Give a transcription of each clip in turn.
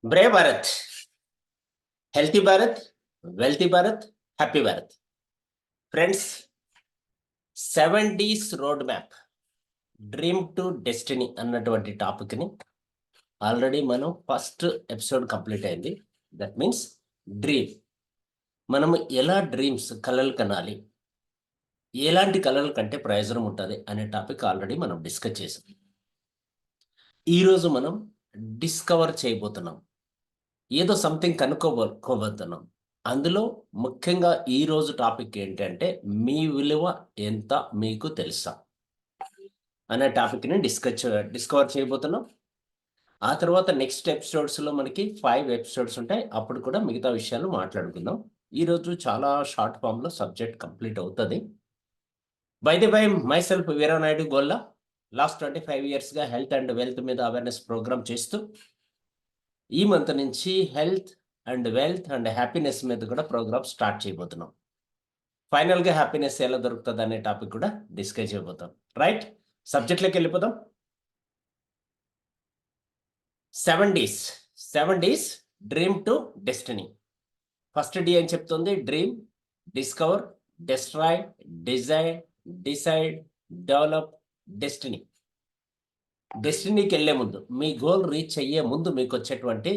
Brave Bharat, healthy Bharat, wealthy Bharat, happy Bharat. Friends, 7 Ds road map, dream to destiny అన్నటువంటి టాపిక్ని already మనం first episode complete అయింది. That means dream. మనం ఎలా డ్రీమ్స్ కలలు కనాలి, ఎలాంటి కలలు కంటే ప్రయోజనం ఉంటుంది అనే టాపిక్ ఆల్రెడీ మనం డిస్కస్ చేసాం. ఈరోజు మనం డిస్కవర్ చేయబోతున్నాం, ఏదో సంథింగ్ కనుక్కోబోతున్నాం. అందులో ముఖ్యంగా ఈరోజు టాపిక్ ఏంటంటే మీ విలువ ఎంత మీకు తెలుసా అనే టాపిక్ని డిస్కవర్ చేయబోతున్నాం. ఆ తర్వాత నెక్స్ట్ ఎపిసోడ్స్లో మనకి 5 ఎపిసోడ్స్ ఉంటాయి. అప్పుడు కూడా మిగతా విషయాలు మాట్లాడుకుందాం. ఈరోజు చాలా షార్ట్ ఫామ్లో సబ్జెక్ట్ కంప్లీట్ అవుతుంది. By the by, myself Veeranaidu Golla. Last 25 yearsగా హెల్త్ అండ్ వెల్త్ మీద అవేర్నెస్ ప్రోగ్రామ్ చేస్తూ ఈ మంత్ నుంచి health and wealth and happiness మీద కూడా ప్రోగ్రామ్ స్టార్ట్ చేయబోతున్నాం. ఫైనల్గా హ్యాపీనెస్ ఎలా దొరుకుతుంది అనే టాపిక్ కూడా డిస్కస్ చేయబోతాం. రైట్, సబ్జెక్ట్లోకి వెళ్ళిపోదాం. 7 Ds dream to destiny. First D అని చెప్తుంది dream, discover, destroy, desire, decide, develop, destiny. డెస్టినీకి వెళ్ళే ముందు, మీ గోల్ రీచ్ అయ్యే ముందు మీకు వచ్చేటువంటి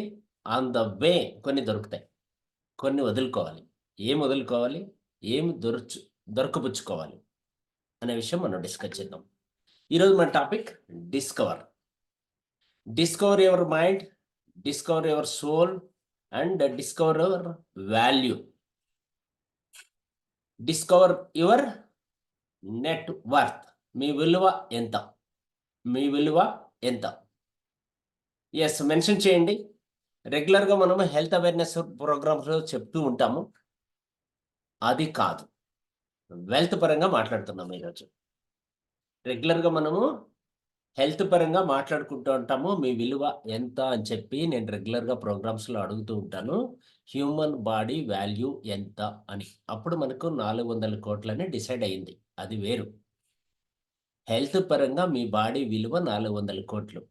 ఆన్ ద వే కొన్ని దొరుకుతాయి, కొన్ని వదులుకోవాలి. ఏం వదులుకోవాలి, ఏమి దొరకపుచ్చుకోవాలి అనే విషయం మనం డిస్కస్ చేద్దాం. ఈరోజు మన topic discover. Discover your mind, discover your soul and discover your value. Discover your net worth. మీ విలువ ఎంత, మీ విలువ ఎంత. ఎస్, మెన్షన్ చేయండి. రెగ్యులర్గా మనము హెల్త్ అవేర్నెస్ ప్రోగ్రామ్స్లో చెప్తూ ఉంటాము, అది కాదు, వెల్త్ పరంగా మాట్లాడుతున్నాం ఈరోజు. రెగ్యులర్గా మనము హెల్త్ పరంగా మాట్లాడుకుంటూ ఉంటాము, మీ విలువ ఎంత అని చెప్పి నేను రెగ్యులర్గా ప్రోగ్రామ్స్లో అడుగుతూ ఉంటాను. హ్యూమన్ బాడీ వాల్యూ ఎంత అని. అప్పుడు మనకు 400 కోట్లని డిసైడ్ అయ్యింది, అది వేరు. హెల్త్ పరంగా మీ బాడీ విలువ 400 కోట్లు,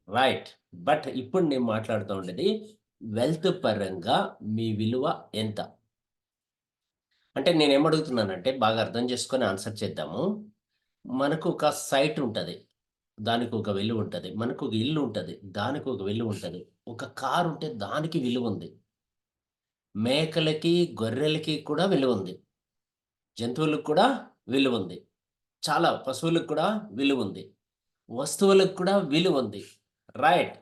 రైట్. బట్ ఇప్పుడు నేను మాట్లాడుతూ ఉండేది వెల్త్ పరంగా మీ విలువ ఎంత. అంటే నేను ఏమడుగుతున్నానంటే బాగా అర్థం చేసుకొని ఆన్సర్ చేద్దాము. మనకు ఒక సైట్ ఉంటుంది, దానికి ఒక విలువ ఉంటుంది. మనకు ఒక ఇల్లు ఉంటుంది, దానికి ఒక విలువ ఉంటుంది. ఒక కారు ఉంటే దానికి విలువ ఉంది. మేకలకి, గొర్రెలకి కూడా విలువ ఉంది. జంతువులకు కూడా విలువ ఉంది. చాలా పశువులకు కూడా విలువ ఉంది. వస్తువులకు కూడా విలువ ఉంది, రైట్.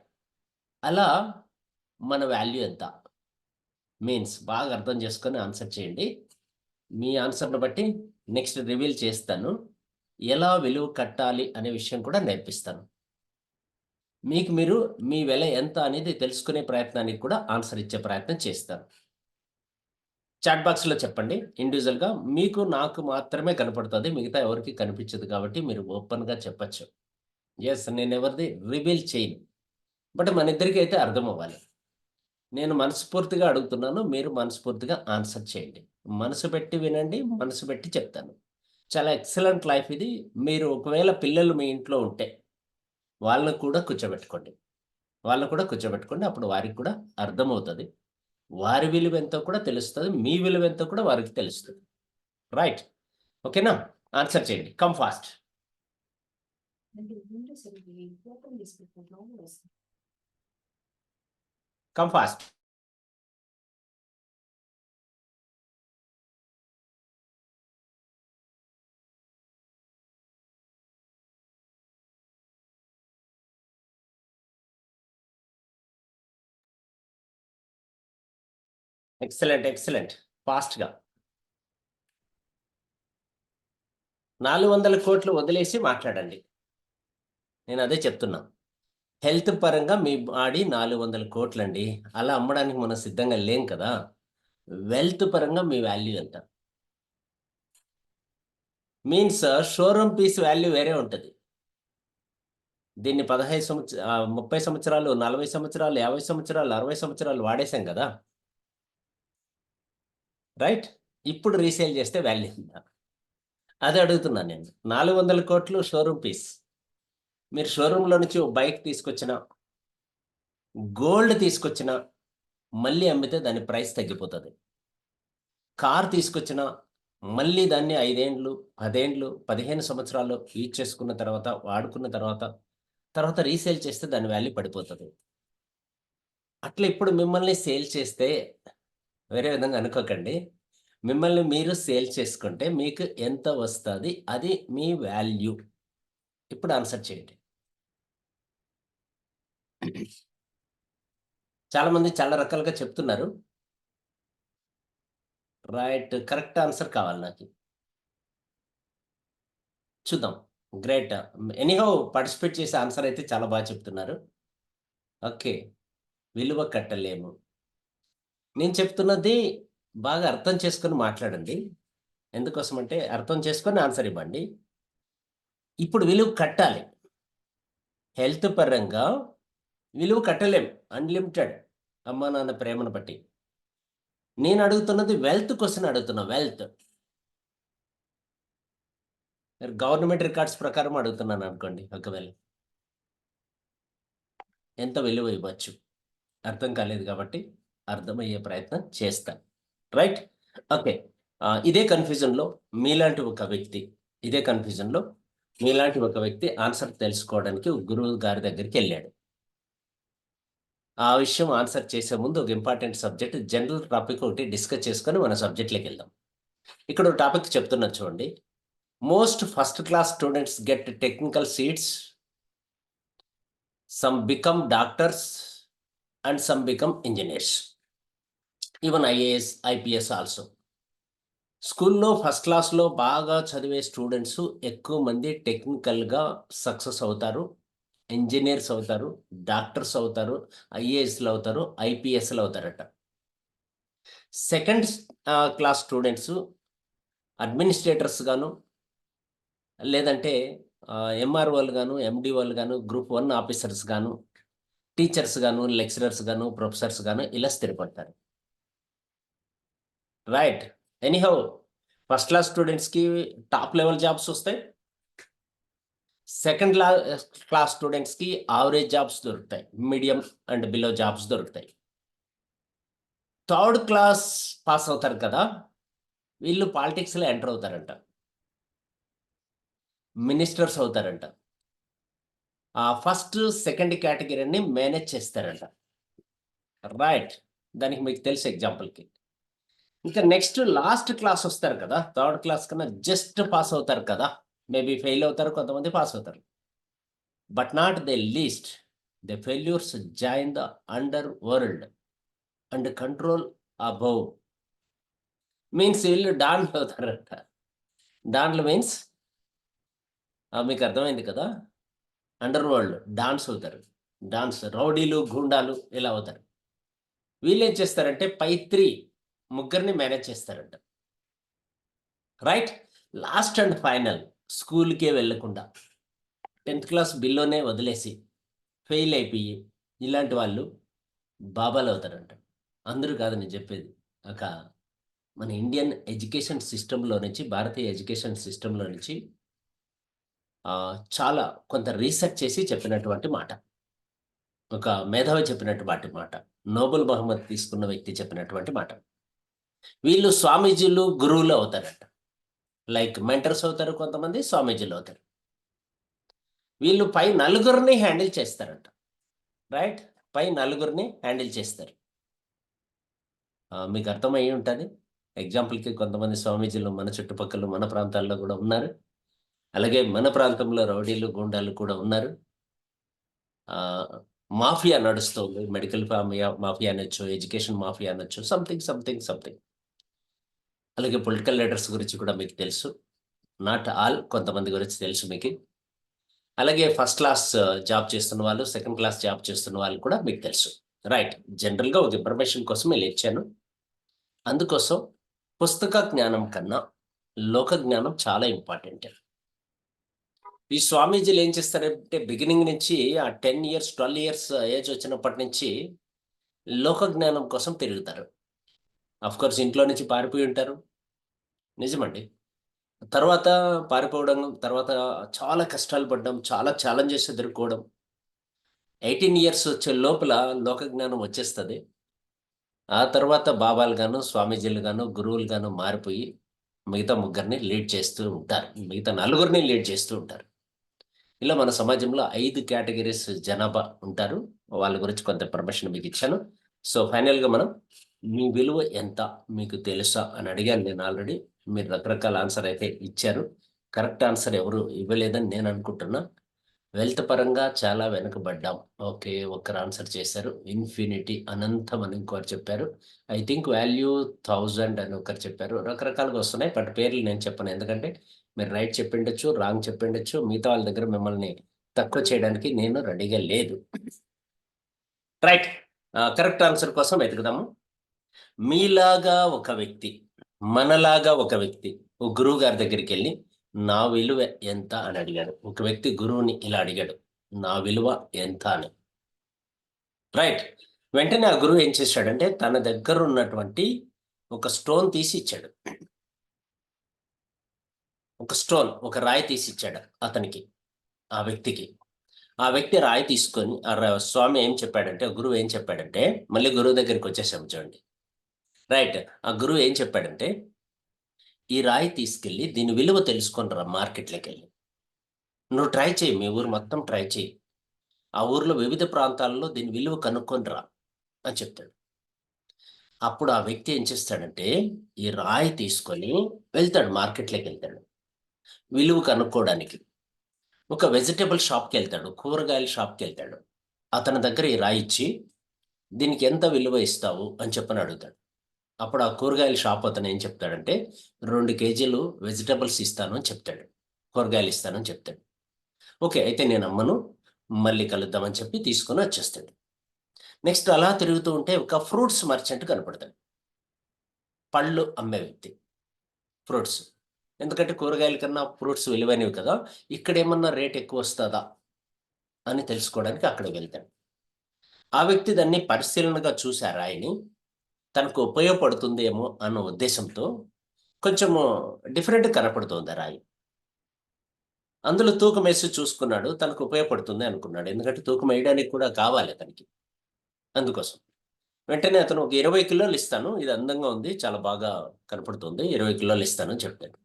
అలా మన వాల్యూ ఎంత మీన్స్ బాగా అర్థం చేసుకొని ఆన్సర్ చేయండి. మీ ఆన్సర్ను బట్టి నెక్స్ట్ రివీల్ చేస్తాను, ఎలా విలువ కట్టాలి అనే విషయం కూడా నేర్పిస్తాను. మీకు మీరు మీ వెల ఎంత అనేది తెలుసుకునే ప్రయత్నానికి కూడా ఆన్సర్ ఇచ్చే ప్రయత్నం చేస్తాను. చాట్ బాక్స్లో చెప్పండి. ఇండివిజువల్గా మీకు నాకు మాత్రమే కనపడుతుంది, మిగతా ఎవరికి కనిపించదు. కాబట్టి మీరు ఓపెన్గా చెప్పచ్చు. ఎస్, నేను ఎవరిది రివీల్ చేయను, బట్ మన ఇద్దరికి అయితే అర్థం అవ్వాలి. నేను మనస్ఫూర్తిగా అడుగుతున్నాను, మీరు మనస్ఫూర్తిగా ఆన్సర్ చేయండి. మనసు పెట్టి వినండి, మనసు పెట్టి చెప్తాను. చాలా ఎక్సలెంట్ లైఫ్ ఇది. మీరు ఒకవేళ పిల్లలు మీ ఇంట్లో ఉంటే వాళ్ళని కూడా కూర్చోబెట్టుకోండి, అప్పుడు వారికి కూడా అర్థమవుతుంది. వారి విలువ ఎంతో కూడా తెలుస్తుంది, మీ విలువ ఎంతో కూడా వారికి తెలుస్తుంది, రైట్. ఓకేనా? ఆన్సర్ చేయండి, come fast. Come fast. Excellent, ఫాస్ట్గా. 400 కోట్లు వదిలేసి మాట్లాడండి. నేను అదే చెప్తున్నా. హెల్త్ పరంగా మీ బాడీ 400 కోట్లండి. అలా అమ్మడానికి మనం సిద్ధంగా లేం కదా. వెల్త్ పరంగా మీ వాల్యూ ఎంత మీన్స్ షోరూమ్ పీస్ వాల్యూ వేరే ఉంటుంది. దీన్ని 30 సంవత్సరాలు, 40 సంవత్సరాలు, 50 సంవత్సరాలు, 60 సంవత్సరాలు వాడేశాం కదా, రైట్. ఇప్పుడు రీసేల్ చేస్తే వాల్యూ ఉందా, అది అడుగుతున్నాను నేను. 400 కోట్లు షోరూమ్ పీస్. మీరు షోరూంలో నుంచి బైక్ తీసుకొచ్చిన, గోల్డ్ తీసుకొచ్చిన మళ్ళీ అమ్మితే దాని ప్రైస్ తగ్గిపోతుంది. కార్ తీసుకొచ్చిన మళ్ళీ దాన్ని 5 ఏండ్లు 10 ఏండ్లు 15 సంవత్సరాలు యూజ్ చేసుకున్న తర్వాత వాడుకున్న తర్వాత రీసేల్ చేస్తే దాని వాల్యూ పడిపోతుంది. అట్లా ఇప్పుడు మిమ్మల్ని సేల్ చేస్తే వేరే విధంగా అనుకోకండి. మిమ్మల్ని మీరు సేల్ చేసుకుంటే మీకు ఎంత వస్తుంది, అది మీ వాల్యూ. ఇప్పుడు ఆన్సర్ చేయండి. చాలామంది చాలా రకాలుగా చెప్తున్నారు. రైట్, కరెక్ట్ ఆన్సర్ కావాలి నాకు. చూద్దాం. గ్రేట్. ఎనీహౌ పార్టిసిపేట్ చేసే ఆన్సర్ అయితే చాలా బాగా చెప్తున్నారు. ఓకే, విలువ కట్టలేము. నేను చెప్తున్నది బాగా అర్థం చేసుకొని మాట్లాడండి. ఎందుకోసం అంటే అర్థం చేసుకొని ఆన్సర్ ఇవ్వండి. ఇప్పుడు విలువ కట్టాలి. హెల్త్ పరంగా విలువ కట్టలేం, అన్లిమిటెడ్ అమ్మా నాన్న ప్రేమను బట్టి. నేను అడుగుతున్నది వెల్త్ క్వశ్చన్ అడుగుతున్నా. వెల్త్ గవర్నమెంట్ రికార్డ్స్ ప్రకారం అడుగుతున్నాను అనుకోండి. ఒకవేళ ఎంత విలువ ఇవ్వచ్చు, అర్థం కాలేదు కాబట్టి అర్థమయ్యే ప్రయత్నం చేస్తాను. Right, okay. ఇదే కన్ఫ్యూజన్లో మీలాంటి ఒక వ్యక్తి ఆన్సర్ తెలుసుకోవడానికి గురువు గారి దగ్గరికి వెళ్ళాడు. ఆ విషయం ఆన్సర్ చేసే ముందు ఒక ఇంపార్టెంట్ సబ్జెక్ట్, జనరల్ టాపిక్ ఒకటి డిస్కస్ చేసుకొని మన సబ్జెక్ట్లోకి వెళ్దాం. ఇక్కడ ఒక టాపిక్ చెప్తున్నా చూడండి. Most first class students get technical seats, some become doctors and some become engineers, even IAS IPS also. స్కూల్లో ఫస్ట్ క్లాస్లో బాగా చదివే స్టూడెంట్స్ ఎక్కువ మంది టెక్నికల్గా సక్సెస్ అవుతారు, ఇంజనీర్స్ అవుతారు, డాక్టర్స్ అవుతారు, ఐఏఎస్లు అవుతారు, ఐపీఎస్లు అవుతారట. సెకండ్ క్లాస్ స్టూడెంట్స్ అడ్మినిస్ట్రేటర్స్ గాను, లేదంటే ఎంఆర్ఓలు గాను, ఎండిఓలు గాను, గ్రూప్ 1 ఆఫీసర్స్ గాను, టీచర్స్ గాను, లెక్చరర్స్ గాను, ప్రొఫెసర్స్ గాను ఇలా స్థిరపడతారు. రైట్. ఎనీహౌ ఫస్ట్ క్లాస్ స్టూడెంట్స్కి టాప్ లెవెల్ జాబ్స్ వస్తాయి. సెకండ్ క్లాస్ స్టూడెంట్స్కి యావరేజ్ జాబ్స్ దొరుకుతాయి, మీడియం అండ్ బిలో జాబ్స్ దొరుకుతాయి. థర్డ్ క్లాస్ పాస్ అవుతారు కదా, వీళ్ళు పాలిటిక్స్లో ఎంటర్ అవుతారంట, మినిస్టర్స్ అవుతారంట, ఫస్ట్ సెకండ్ కేటగిరీని మేనేజ్ చేస్తారంట. రైట్, దానికి మీకు తెలుసు ఎగ్జాంపుల్కి. ఇంకా నెక్స్ట్ లాస్ట్ క్లాస్ వస్తారు కదా, థర్డ్ క్లాస్ కన్నా జస్ట్ పాస్ అవుతారు కదా, మేబీ ఫెయిల్ అవుతారు, కొంతమంది పాస్ అవుతారు. But not the least, the failures join the under world and control above. Means వీళ్ళు డాన్లు అవుతారంట. డాన్లు మీన్స్ మీకు అర్థమైంది కదా, అండర్ వరల్డ్ డాన్స్ అవుతారు. డాన్స్ రౌడీలు, గూండాలు ఇలా అవుతారు. వీళ్ళు ఏం చేస్తారంటే పై 3 ముగ్గురిని మేనేజ్ చేస్తారంట. రైట్. లాస్ట్ అండ్ ఫైనల్ స్కూల్కే వెళ్ళకుండా 10th క్లాస్ బిల్లోనే వదిలేసి ఫెయిల్ అయిపోయి ఇలాంటి వాళ్ళు బాబాలు అవుతారంట. అందరూ కాదు నేను చెప్పేది, ఒక మన ఇండియన్ ఎడ్యుకేషన్ సిస్టంలో నుంచి, భారతీయ ఎడ్యుకేషన్ సిస్టంలో నుంచి చాలా కొంత రీసెర్చ్ చేసి చెప్పినటువంటి మాట, ఒక మేధావి చెప్పినటువంటి మాట, నోబెల్ బహుమతి తీసుకున్న వ్యక్తి చెప్పినటువంటి మాట. వీళ్ళు స్వామీజీలు, గురువులు అవుతారంట. లైక్ మెంటర్స్ అవుతారు, కొంతమంది స్వామీజీలు అవుతారు. వీళ్ళు పై నలుగురిని హ్యాండిల్ చేస్తారంట. రైట్, పై నలుగురిని హ్యాండిల్ చేస్తారు. మీకు అర్థమయ్యి ఉంటుంది. ఎగ్జాంపుల్కి కొంతమంది స్వామీజీలు మన చుట్టుపక్కల మన ప్రాంతాల్లో కూడా ఉన్నారు. అలాగే మన ప్రాంతంలో రౌడీలు, గూండాలు కూడా ఉన్నారు. మాఫియా నడుస్తుంది, మెడికల్ మాఫియా అనొచ్చు, ఎడ్యుకేషన్ మాఫియా అనొచ్చు, సంథింగ్. అలాగే పొలిటికల్ లీడర్స్ గురించి కూడా మీకు తెలుసు. నాట్ ఆల్, కొంతమంది గురించి తెలుసు మీకు. అలాగే ఫస్ట్ క్లాస్ జాబ్ చేస్తున్న వాళ్ళు, సెకండ్ క్లాస్ జాబ్ చేస్తున్న వాళ్ళు కూడా మీకు తెలుసు. రైట్, జనరల్గా ఒక ఇన్ఫర్మేషన్ కోసం నేను ఇచ్చాను. అందుకోసం పుస్తక జ్ఞానం కన్నా లోక జ్ఞానం చాలా ఇంపార్టెంట్. ఈ స్వామీజీలు ఏం చేస్తారంటే బిగినింగ్ నుంచి ఆ 10 ఇయర్స్ 12 ఇయర్స్ ఏజ్ వచ్చినప్పటి నుంచి లోక జ్ఞానం కోసం తిరుగుతారు. కోర్స్ ఇంట్లో నుంచి పారిపోయి ఉంటారు, నిజమండి. తర్వాత పారిపోవడం, తర్వాత చాలా కష్టాలు పడడం, చాలా ఛాలెంజెస్ ఎదుర్కోవడం, 18 ఇయర్స్ వచ్చే లోపల లోక జ్ఞానం వచ్చేస్తుంది. ఆ తర్వాత బాబాలు గాను, స్వామీజీలు గాను, గురువులు గాను మారిపోయి మిగతా ముగ్గురిని లీడ్ చేస్తూ ఉంటారు. మిగతా నలుగురిని లీడ్ చేస్తూ ఉంటారు. ఇలా మన సమాజంలో 5 కేటగిరీస్ జనాభా ఉంటారు. వాళ్ళ గురించి కొంత ఇన్ఫర్మేషన్ మీకు ఇచ్చాను. సో, ఫైనల్‌గా మనం మీ విలువ ఎంత మీకు తెలుసా అని అడిగాను నేను ఆల్రెడీ. మీరు రకరకాల ఆన్సర్ అయితే ఇచ్చారు. కరెక్ట్ ఆన్సర్ ఎవరు ఇవ్వలేదని నేను అనుకుంటున్నా. వెల్త్ పరంగా చాలా వెనుకబడ్డాం. ఓకే. ఒకరు ఆన్సర్ చేశారు. ఇన్ఫినిటీ అనంతం అని ఇంకోరు చెప్పారు. ఐ థింక్ వాల్యూ 1000 అని ఒకరు చెప్పారు. రకరకాలుగా వస్తున్నాయి. బట్ పేర్లు నేను చెప్పను. ఎందుకంటే మీరు రైట్ చెప్పిండొచ్చు, రాంగ్ చెప్పిండొచ్చు. మిగతా వాళ్ళ దగ్గర మిమ్మల్ని తక్కువ చేయడానికి నేను రెడీగా లేదు. రైట్. కరెక్ట్ ఆన్సర్ కోసం వెతుకుదాము. మీలాగా ఒక వ్యక్తి, మనలాగా ఒక వ్యక్తి, ఒక గురువు గారి దగ్గరికెళ్ళి నా విలువ ఎంత అని అడిగాడు. ఒక వ్యక్తి గురువుని ఇలా అడిగాడు. నా విలువ ఎంత అని. రైట్. వెంటనే ఆ గురువు ఏం చేశాడంటే తన దగ్గర ఉన్నటువంటి ఒక స్టోన్ తీసి ఇచ్చాడు. ఒక స్టోన్, ఒక రాయి తీసి ఇచ్చాడు అతనికి, ఆ వ్యక్తికి. ఆ వ్యక్తి రాయి తీసుకొని స్వామి ఏం చెప్పాడంటే, గురువు ఏం చెప్పాడంటే, మళ్ళీ గురువు దగ్గరికి వచ్చేసాం చూడండి. రైట్. ఆ గురువు ఏం చెప్పాడంటే, ఈ రాయి తీసుకెళ్ళి దీని విలువ తెలుసుకొని రా మార్కెట్‌లోకెళ్ళి. నువ్వు ట్రై చెయి. మీ ఊరు మొత్తం ట్రై చెయి. ఆ ఊర్లో వివిధ ప్రాంతాల్లో దీని విలువ కనుక్కొని రా అని చెప్తాడు. అప్పుడు ఆ వ్యక్తి ఏం చేస్తాడంటే, ఈ రాయి తీసుకొని వెళ్తాడు, మార్కెట్‌లోకెళ్తాడు. విలువ కనుక్కోవడానికి. ఒక వెజిటబుల్ షాప్‌కెళ్తాడు. కూరగాయల షాప్‌కెళ్తాడు. అతని దగ్గర ఈ రాయి ఇచ్చి, దీనికి ఎంత విలువ ఇస్తావు అని చెప్పని అడుగుతాడు. అప్పుడు ఆ కూరగాయల షాప్ అతను ఏం చెప్తాడంటే, 2 కేజీలు వెజిటబుల్స్ ఇస్తాను అని చెప్తాడు. కూరగాయలు ఇస్తానని చెప్తాడు. ఓకే. అయితే నేనమ్మను. మళ్ళీ కలుద్దామని చెప్పి తీసుకొని వచ్చేస్తాడు. నెక్స్ట్ అలా తిరుగుతూ ఉంటే ఒక ఫ్రూట్స్ మర్చెంట్ కనపడతాడు. పళ్ళు అమ్మే వ్యక్తి. ఫ్రూట్స్. ఎందుకంటే కూరగాయల కన్నా ఫ్రూట్స్ విలువైనవి కదా! ఇక్కడేమన్నా రేట్ ఎక్కువొస్తదా అని తెలుసుకోవడానికి అక్కడికి వెళ్తాడు. ఆ వ్యక్తి దాన్ని పరిశీలనగా చూసి ఆ రాయిని తనకు ఉపయోగపడుతుందేమో అన్న ఉద్దేశంతో కొంచెము డిఫరెంట్‌గా కనపడుతోంది ఆ రాయి. అందులో తూకమేసి చూసుకున్నాడు. తనకు ఉపయోగపడుతుంది అనుకున్నాడు. ఎందుకంటే తూకం వేయడానికి కూడా కావాలి అతనికి. అందుకోసం. వెంటనే అతను ఒక 20 కిలోలు ఇస్తాను. ఇది అందంగా ఉంది. చాలా బాగా కనపడుతుంది. 20 కిలోలు ఇస్తానని చెప్తాడు.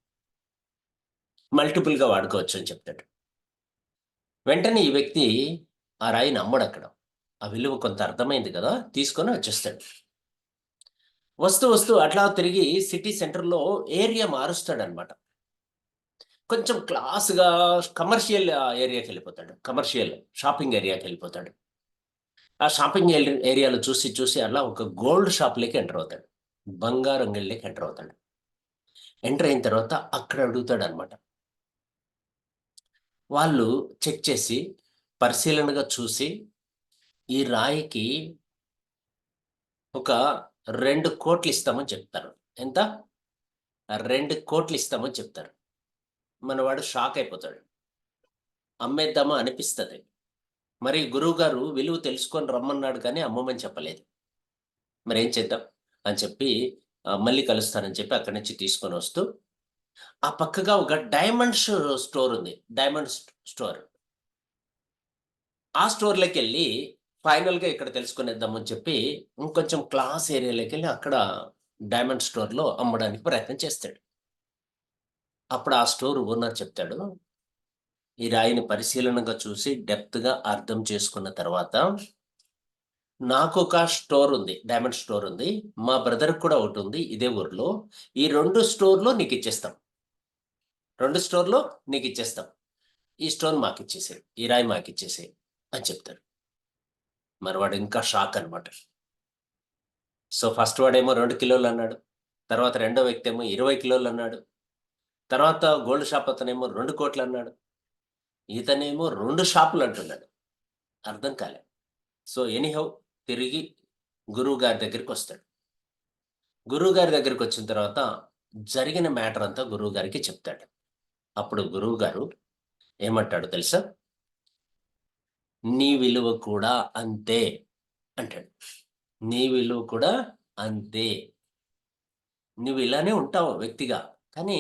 మల్టిపుల్‌గా వాడుకోవచ్చు అని చెప్తాడు. వెంటనే ఈ వ్యక్తి ఆ రాయిని అమ్మడక్కడ. ఆ విలువ కొంత అర్థమైంది కదా! తీసుకొని వచ్చేస్తాడు. వస్తూ అట్లా తిరిగి సిటీ సెంటర్‌లో ఏరియా మారుస్తాడనమాట. కొంచెం క్లాస్‌గా కమర్షియల్ ఏరియాకెళ్ళిపోతాడు. కమర్షియల్ షాపింగ్ ఏరియాకెళ్ళిపోతాడు. ఆ షాపింగ్ ఏరియాలో చూసి అలా ఒక గోల్డ్ షాప్‌లోకి ఎంటర్ అవుతాడు. బంగారం అంగడిలోకి ఎంటర్ అవుతాడు. ఎంటర్ అయిన తర్వాత అక్కడ అడుగుతాడనమాట. వాళ్ళు చెక్ చేసి, పరిశీలనగా చూసి, ఈ రాయికి ఒక 2,00,00,000 ఇస్తామని చెప్తారు. ఎంత? 2,00,00,000 ఇస్తామని చెప్తారు. మనవాడు షాక్ అయిపోతాడు. అమ్మేద్దామా అనిపిస్తది. మరి గురువుగారు విలువ తెలుసుకొని రమ్మన్నాడు కానీ అమ్మమని చెప్పలేదు. మరేం చేద్దాం? అని చెప్పి మళ్ళీ కలుస్తానని చెప్పి అక్కడి నుంచి తీసుకొనొస్తూ, ఆ పక్కగా ఒక డైమండ్స్ స్టోర్ ఉంది. Diamond store. ఆ స్టోర్‌లోకెళ్ళి ఫైనల్‌గా ఇక్కడ తెలుసుకొనేద్దామని చెప్పి ఇంకొంచెం క్లాస్ ఏరియాలోకెళ్ళి అక్కడ డైమండ్ స్టోర్‌లో అమ్మడానికి ప్రయత్నం చేస్తాడు. అప్పుడు ఆ స్టోర్ ఓనర్ చెప్తాడు, ఈ రాయిని పరిశీలనగా చూసి డెప్త్‌గా అర్థం చేసుకున్న తర్వాత నాకొక స్టోర్ ఉంది. డైమండ్ స్టోర్ ఉంది. మా బ్రదర్‌కి కూడా ఒకటుంది ఇదే ఊర్లో. ఈ 2 స్టోర్‌లో నీకిచ్చేస్తాం. 2 స్టోర్‌లో నీకిచ్చేస్తాం. ఈ స్టోర్ మాకిచ్చేసేయి. ఈ రాయి మాకిచ్చేసేయి అని చెప్తాడు. మరి వాడు ఇంకా షాక్ అన్నమాట. సో, ఫస్ట్ వాడేమో 2 కిలోలన్నాడు. తర్వాత రెండో వ్యక్తేమో 20 కిలోలన్నాడు. తర్వాత గోల్డ్ షాప్ అతనేమో 2,00,00,000 అన్నాడు. ఇతనేమో 2 షాపులంటున్నాడు. అర్థం కాలే. సో, ఎనీహౌ తిరిగి గురువుగారి దగ్గరికొస్తాడు. గురువుగారి దగ్గరికొచ్చిన తర్వాత జరిగిన మ్యాటర్ అంతా గురువుగారికి చెప్తాడు. అప్పుడు గురువుగారు ఏమంటాడో తెలుసా? "నీ విలువ కూడా అంతే" అంటాడు. "నీ విలువ కూడా అంతే. నువ్వు ఇలానే ఉంటావు వ్యక్తిగా. కానీ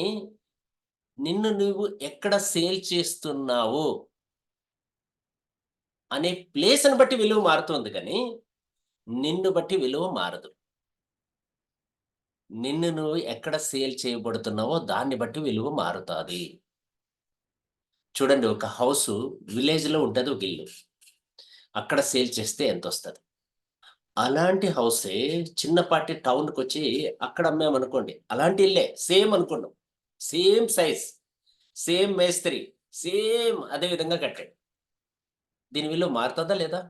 నిన్ను నువ్వు ఎక్కడ సేల్ చేస్తున్నావు అనే ప్లేస్ని బట్టి విలువ మారుతుంది, కానీ నిన్ను బట్టి విలువ మారదు. నిన్ను నువ్వు ఎక్కడ సేల్ చేయబడుతున్నావో దాన్ని బట్టి విలువ మారుతుంది. చూడండి, ఒక హౌస్ విలేజ్లో ఉంటుంది, ఒక ఇల్లు అక్కడ సేల్ చేస్తే ఎంత వస్తుంది? అలాంటి హౌసే చిన్నపాటి టౌన్కి వచ్చి అక్కడ అమ్మామనుకోండి, అలాంటి ఇల్లే సేమ్ అనుకున్నాం, సేమ్ సైజ్, సేమ్ మేస్త్రి, సేమ్ అదే విధంగా కట్టాడు. దీని విలువ మారుతుందా లేదా?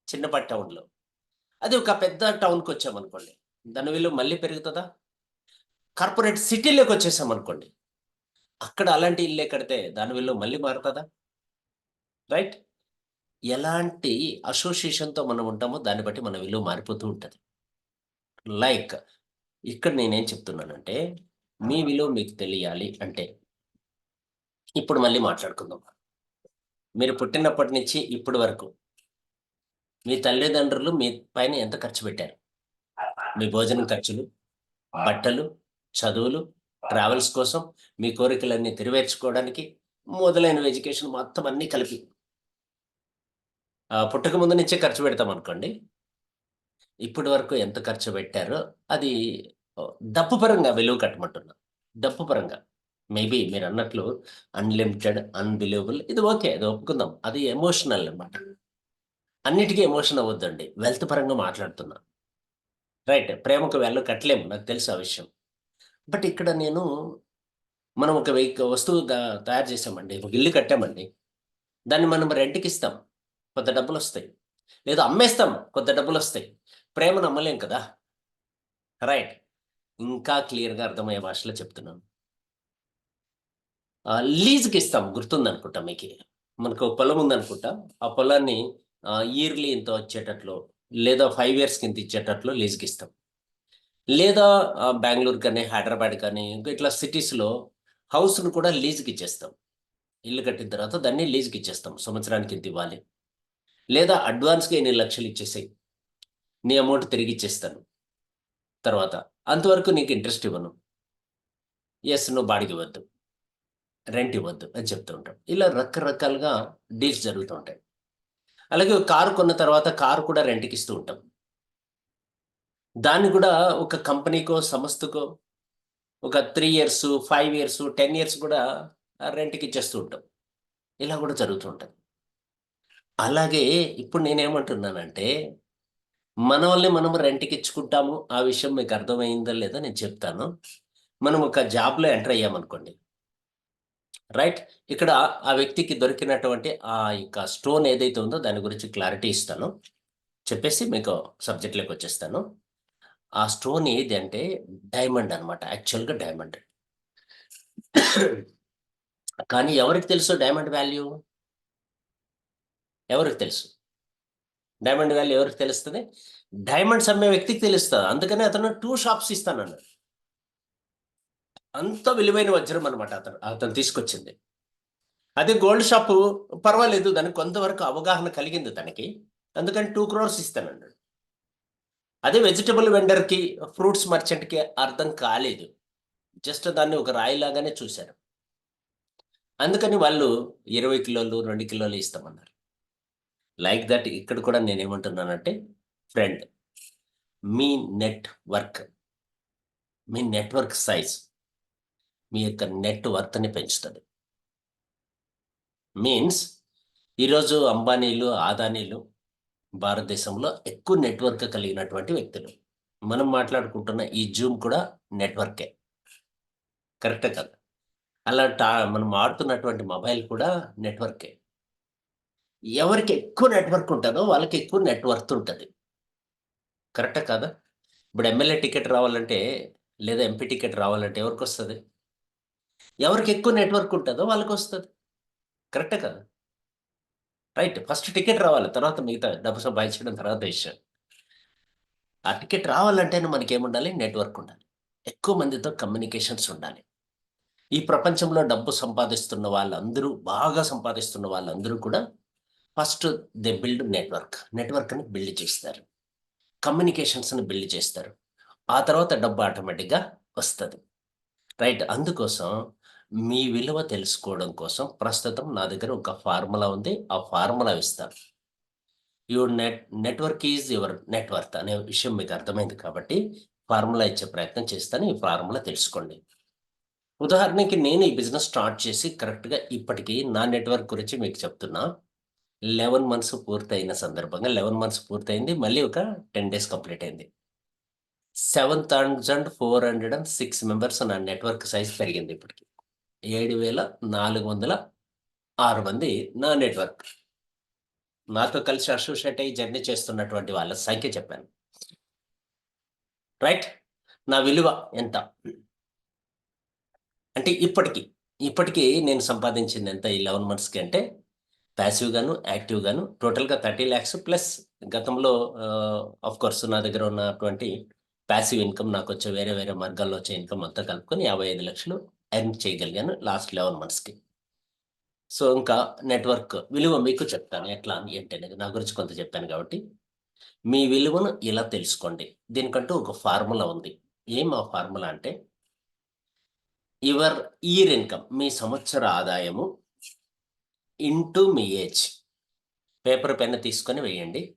చిన్నపాటి టౌన్లో. అది ఒక పెద్ద టౌన్కి వచ్చామనుకోండి, దాని విలువ మళ్ళీ పెరుగుతుందా? కార్పొరేట్ సిటీలోకి వచ్చేసామనుకోండి, అక్కడ అలాంటి ఇల్లే కడితే దాని విలువ మళ్ళీ మారుతుందా? రైట్? ఎలాంటి అసోసియేషన్తో మనం ఉంటామో దాన్ని బట్టి మన విలువ మారిపోతూ ఉంటుంది. లైక్ ఇక్కడ నేనేం చెప్తున్నానంటే, మీ విలువ మీకు తెలియాలి అంటే, ఇప్పుడు మళ్ళీ మాట్లాడుకుందాం. మీరు పుట్టినప్పటి నుంచి ఇప్పటి వరకు మీ తల్లిదండ్రులు మీ పైన ఎంత ఖర్చు పెట్టారు? మీ భోజనం ఖర్చులు, బట్టలు, చదువులు, ట్రావెల్స్ కోసం, మీ కోరికలన్నీ నెరవేర్చుకోవడానికి మొదలైనవి, ఎడ్యుకేషన్ మొత్తం అన్నీ కలిపి పుట్టక ముందు నుంచే ఖర్చు పెడతామనుకోండి. ఇప్పటి వరకు ఎంత ఖర్చు పెట్టారో అది డబ్బు పరంగా విలువ కట్టమంటున్నా. డబ్బు పరంగా. మేబీ మీరన్నట్లు అన్‌లిమిటెడ్, అన్‌బిలీవబుల్ ఇది ఓకే. అది ఒప్పుకుందాం. అది ఎమోషనల్ అన్నమాట. అన్నిటికి ఎమోషన్ అవ్వద్దండి. వెల్త్ పరంగా మాట్లాడుతున్నా. రైట్. ప్రేమకు వాల్యూ కట్టలేము. నాకు తెలుసు ఆ విషయం. బట్ ఇక్కడ మనం ఒక వస్తువు తయారు చేసామండి. ఒక ఇల్లు కట్టామండి. దాన్ని మనం రెంట్‌కిస్తాం. కొంత డబ్బులొస్తాయి. లేదా అమ్మేస్తాం. కొంత డబ్బులొస్తాయి. ప్రేమను అమ్మలేం కదా! రైట్. ఇంకా క్లియర్‌గా అర్థమయ్యే భాషలో చెప్తున్నాను. లీజ్‌కిస్తాం, గుర్తుందనుకుంటా మీకి. మనకు ఒక పొలం ఉందనుకుంటా. ఆ పొలాన్ని ఇయర్‌లీ ఇంత వచ్చేటట్లు, లేదా 5 ఇయర్స్‌కి ఇంత ఇచ్చేటట్లు లీజ్‌కిస్తాం. లేదా బెంగుళూరు కానీ, హైదరాబాద్ కానీ, ఇంకా ఇట్లా సిటీస్‌లో హౌస్‌ను కూడా లీజ్‌కిచ్చేస్తాం. ఇల్లు కట్టిన తర్వాత దాన్ని లీజ్‌కిచ్చేస్తాం. సంవత్సరానికి ఇంతివ్వాలి. లేదా అడ్వాన్స్‌గా ఇన్ని లక్షలు ఇచ్చేసేయి. నీ అమౌంట్ తిరిగిచ్చేస్తాను తర్వాత. అంతవరకు నీకు ఇంట్రెస్ట్ ఇవ్వను. నువ్వు బాడిగివ్వద్దు, రెంట్ ఇవ్వద్దు అని చెప్తూ ఉంటాం. ఇలా రకరకాలుగా డీల్స్ జరుగుతూ ఉంటాయి. అలాగే ఒక కారు కొన్న తర్వాత కారు కూడా రెంట్‌కిస్తూ ఉంటాం. దాన్ని కూడా ఒక కంపెనీకో, సంస్థకో ఒక 3 ఇయర్స్, 5 ఇయర్స్, 10 ఇయర్స్ కూడా రెంట్‌కిచ్చేస్తూ ఉంటాం. ఇలా కూడా జరుగుతూ ఉంటది. అలాగే ఇప్పుడు నేనేమంటున్నానంటే, మనల్ని మనం రెంట్‌కిచ్చుకుంటాము. ఆ విషయం మీకు అర్థమైందో లేదో నేను చెప్తాను. మనం ఒక జాబ్‌లో ఎంటర్ అయ్యామనుకోండి. రైట్? ఇక్కడ ఆ వ్యక్తికి దొరికినటువంటి ఆ యొక్క స్టోన్ ఏదైతే ఉందో దాని గురించి క్లారిటీ ఇస్తాను. చెప్పేసి మీకు సబ్జెక్ట్‌లోకొచ్చేస్తాను. ఆ స్టోన్ ఏది అంటే డైమండ్ అన్నమాట. యాక్చువల్‌గా డైమండ్. కానీ ఎవరికి తెలుసు డైమండ్ వాల్యూ? ఎవరికి తెలుసు? డైమండ్ వాల్యూ ఎవరికి తెలుస్తది? డైమండ్స్ అమ్మే వ్యక్తికి తెలుస్తది. అందుకనే అతను 2 షాప్స్ ఇస్తానన్నాడు. అంత విలువైన వజ్రం అన్నమాట అతను తీసుకొచ్చింది. అదే గోల్డ్ షాపు పర్వాలేదు. దానికి కొంతవరకు అవగాహన కలిగింది తనకి. అందుకని 2 క్రోర్స్ ఇస్తానన్నాడు. అదే వెజిటబుల్ వెండర్‌కి, ఫ్రూట్స్ మర్చెంట్‌కి అర్థం కాలేదు. జస్ట్ దాన్ని ఒక రాయిలాగానే చూసారు. అందుకని వాళ్ళు 20 కిలోలు, 2 కిలోలు ఇస్తామన్నారు. లైక్ థట్ ఇక్కడ కూడా నేనేమంటున్నానంటే, ఫ్రెండ్, మీ నెట్‌వర్క్, మీ నెట్‌వర్క్ సైజ్ మీ యొక్క నెట్ వర్త్‌ని పెంచుతది. మీన్స్ ఈరోజు అంబానీలు, అదానీలు భారతదేశంలో ఎక్కువ నెట్‌వర్క్ కలిగినటువంటి వ్యక్తులు. మనం మాట్లాడుకుంటున్న ఈ జూమ్ కూడా నెట్‌వర్కే. కరెక్టే కదా! అలా మనం వాడుతున్నటువంటి మొబైల్ కూడా నెట్‌వర్కే. ఎవరికి ఎక్కువ నెట్‌వర్క్ ఉంటదో వాళ్ళకి ఎక్కువ నెట్ వర్త్ ఉంటది. కరెక్టా కాదా? ఇప్పుడు ఎమ్మెల్యే టికెట్ రావాలంటే, లేదా ఎంపీ టికెట్ రావాలంటే ఎవరికొస్తది? ఎవరికి ఎక్కువ నెట్‌వర్క్ ఉంటదో వాళ్ళకొస్తది. కరెక్టే కదా! రైట్. ఫస్ట్ టికెట్ రావాలి. తర్వాత మిగతా డబ్బు సంపాదించడం తర్వాత విషయం. ఆ టికెట్ రావాలంటేనే మనకేముండాలి? నెట్‌వర్క్ ఉండాలి. ఎక్కువ మందితో కమ్యూనికేషన్స్ ఉండాలి. ఈ ప్రపంచంలో డబ్బు సంపాదిస్తున్న వాళ్ళందరూ, బాగా సంపాదిస్తున్న వాళ్ళందరూ కూడా ఫస్ట్ దే బిల్డ్ నెట్‌వర్క్. నెట్‌వర్క్‌ని బిల్డ్ చేస్తారు. కమ్యూనికేషన్స్‌ని బిల్డ్ చేస్తారు. ఆ తర్వాత డబ్బు ఆటోమేటిక్‌గా వస్తది. రైట్. అందుకోసం మీ విలువ తెలుసుకోవడం కోసం ప్రస్తుతం నా దగ్గర ఒక ఫార్ములా ఉంది. ఆ ఫార్ములా ఇస్తాను. Your network is your net worth అనే విషయం మీకు అర్థమైంది కాబట్టి ఫార్ములా ఇచ్చే ప్రయత్నం చేస్తాను. ఈ ఫార్ములా తెలుసుకోండి. ఉదాహరణకి నేను ఈ బిజినెస్ స్టార్ట్ చేసి కరెక్ట్‌గా ఇప్పటికి నా నెట్వర్క్ గురించి మీకు చెప్తున్నా. 11 మంత్స్ పూర్తయిన సందర్భంగా 11 మంత్స్ పూర్తయింది. మళ్ళీ ఒక 10 డేస్ కంప్లీట్ అయింది. 7,406 మెంబర్స్ నా నెట్వర్క్ సైజ్ పెరిగింది ఇప్పటికి. 7,406 మంది నా నెట్వర్క్. నాతో కలిసి అసోసియేట్ అయ్యి జర్నీ చేస్తున్నటువంటి వాళ్ళ సంఖ్య చెప్పాను. రైట్? నా విలువ ఎంత? అంటే ఇప్పటికి నేను సంపాదించింది ఎంత ఈ 11 మంత్స్‌కి అంటే ప్యాసివ్‌గాను, యాక్టివ్‌గాను టోటల్‌గా 30 లాక్స్ ప్లస్ గతంలో ఆఫ్‌కోర్స్ నా దగ్గర ఉన్నటువంటి ప్యాసివ్ ఇన్‌కమ్ నాకొచ్చే వేరే వేరే మార్గాల్లో వచ్చే ఇన్‌కమ్ అంతా కలుపుకొని 55 లక్షలు ఎర్న్ చేయగలిగాను లాస్ట్ 11 మంత్స్‌కి. సో, ఇంకా నెట్వర్క్ విలువ మీకు చెప్తాను. ఎట్లా అని ఏంటి అనేది. నా గురించి కొంత చెప్పాను కాబట్టి, మీ విలువను ఇలా తెలుసుకోండి. దీనికంటూ ఒక ఫార్ములా ఉంది. ఏం ఆ ఫార్ములా అంటే, యువర్ ఇయర్ ఇన్‌కమ్ మీ సంవత్సర ఆదాయము ఇంటూ మీ ఏజ్. పేపర్, పెన్ తీసుకొని వేయండి.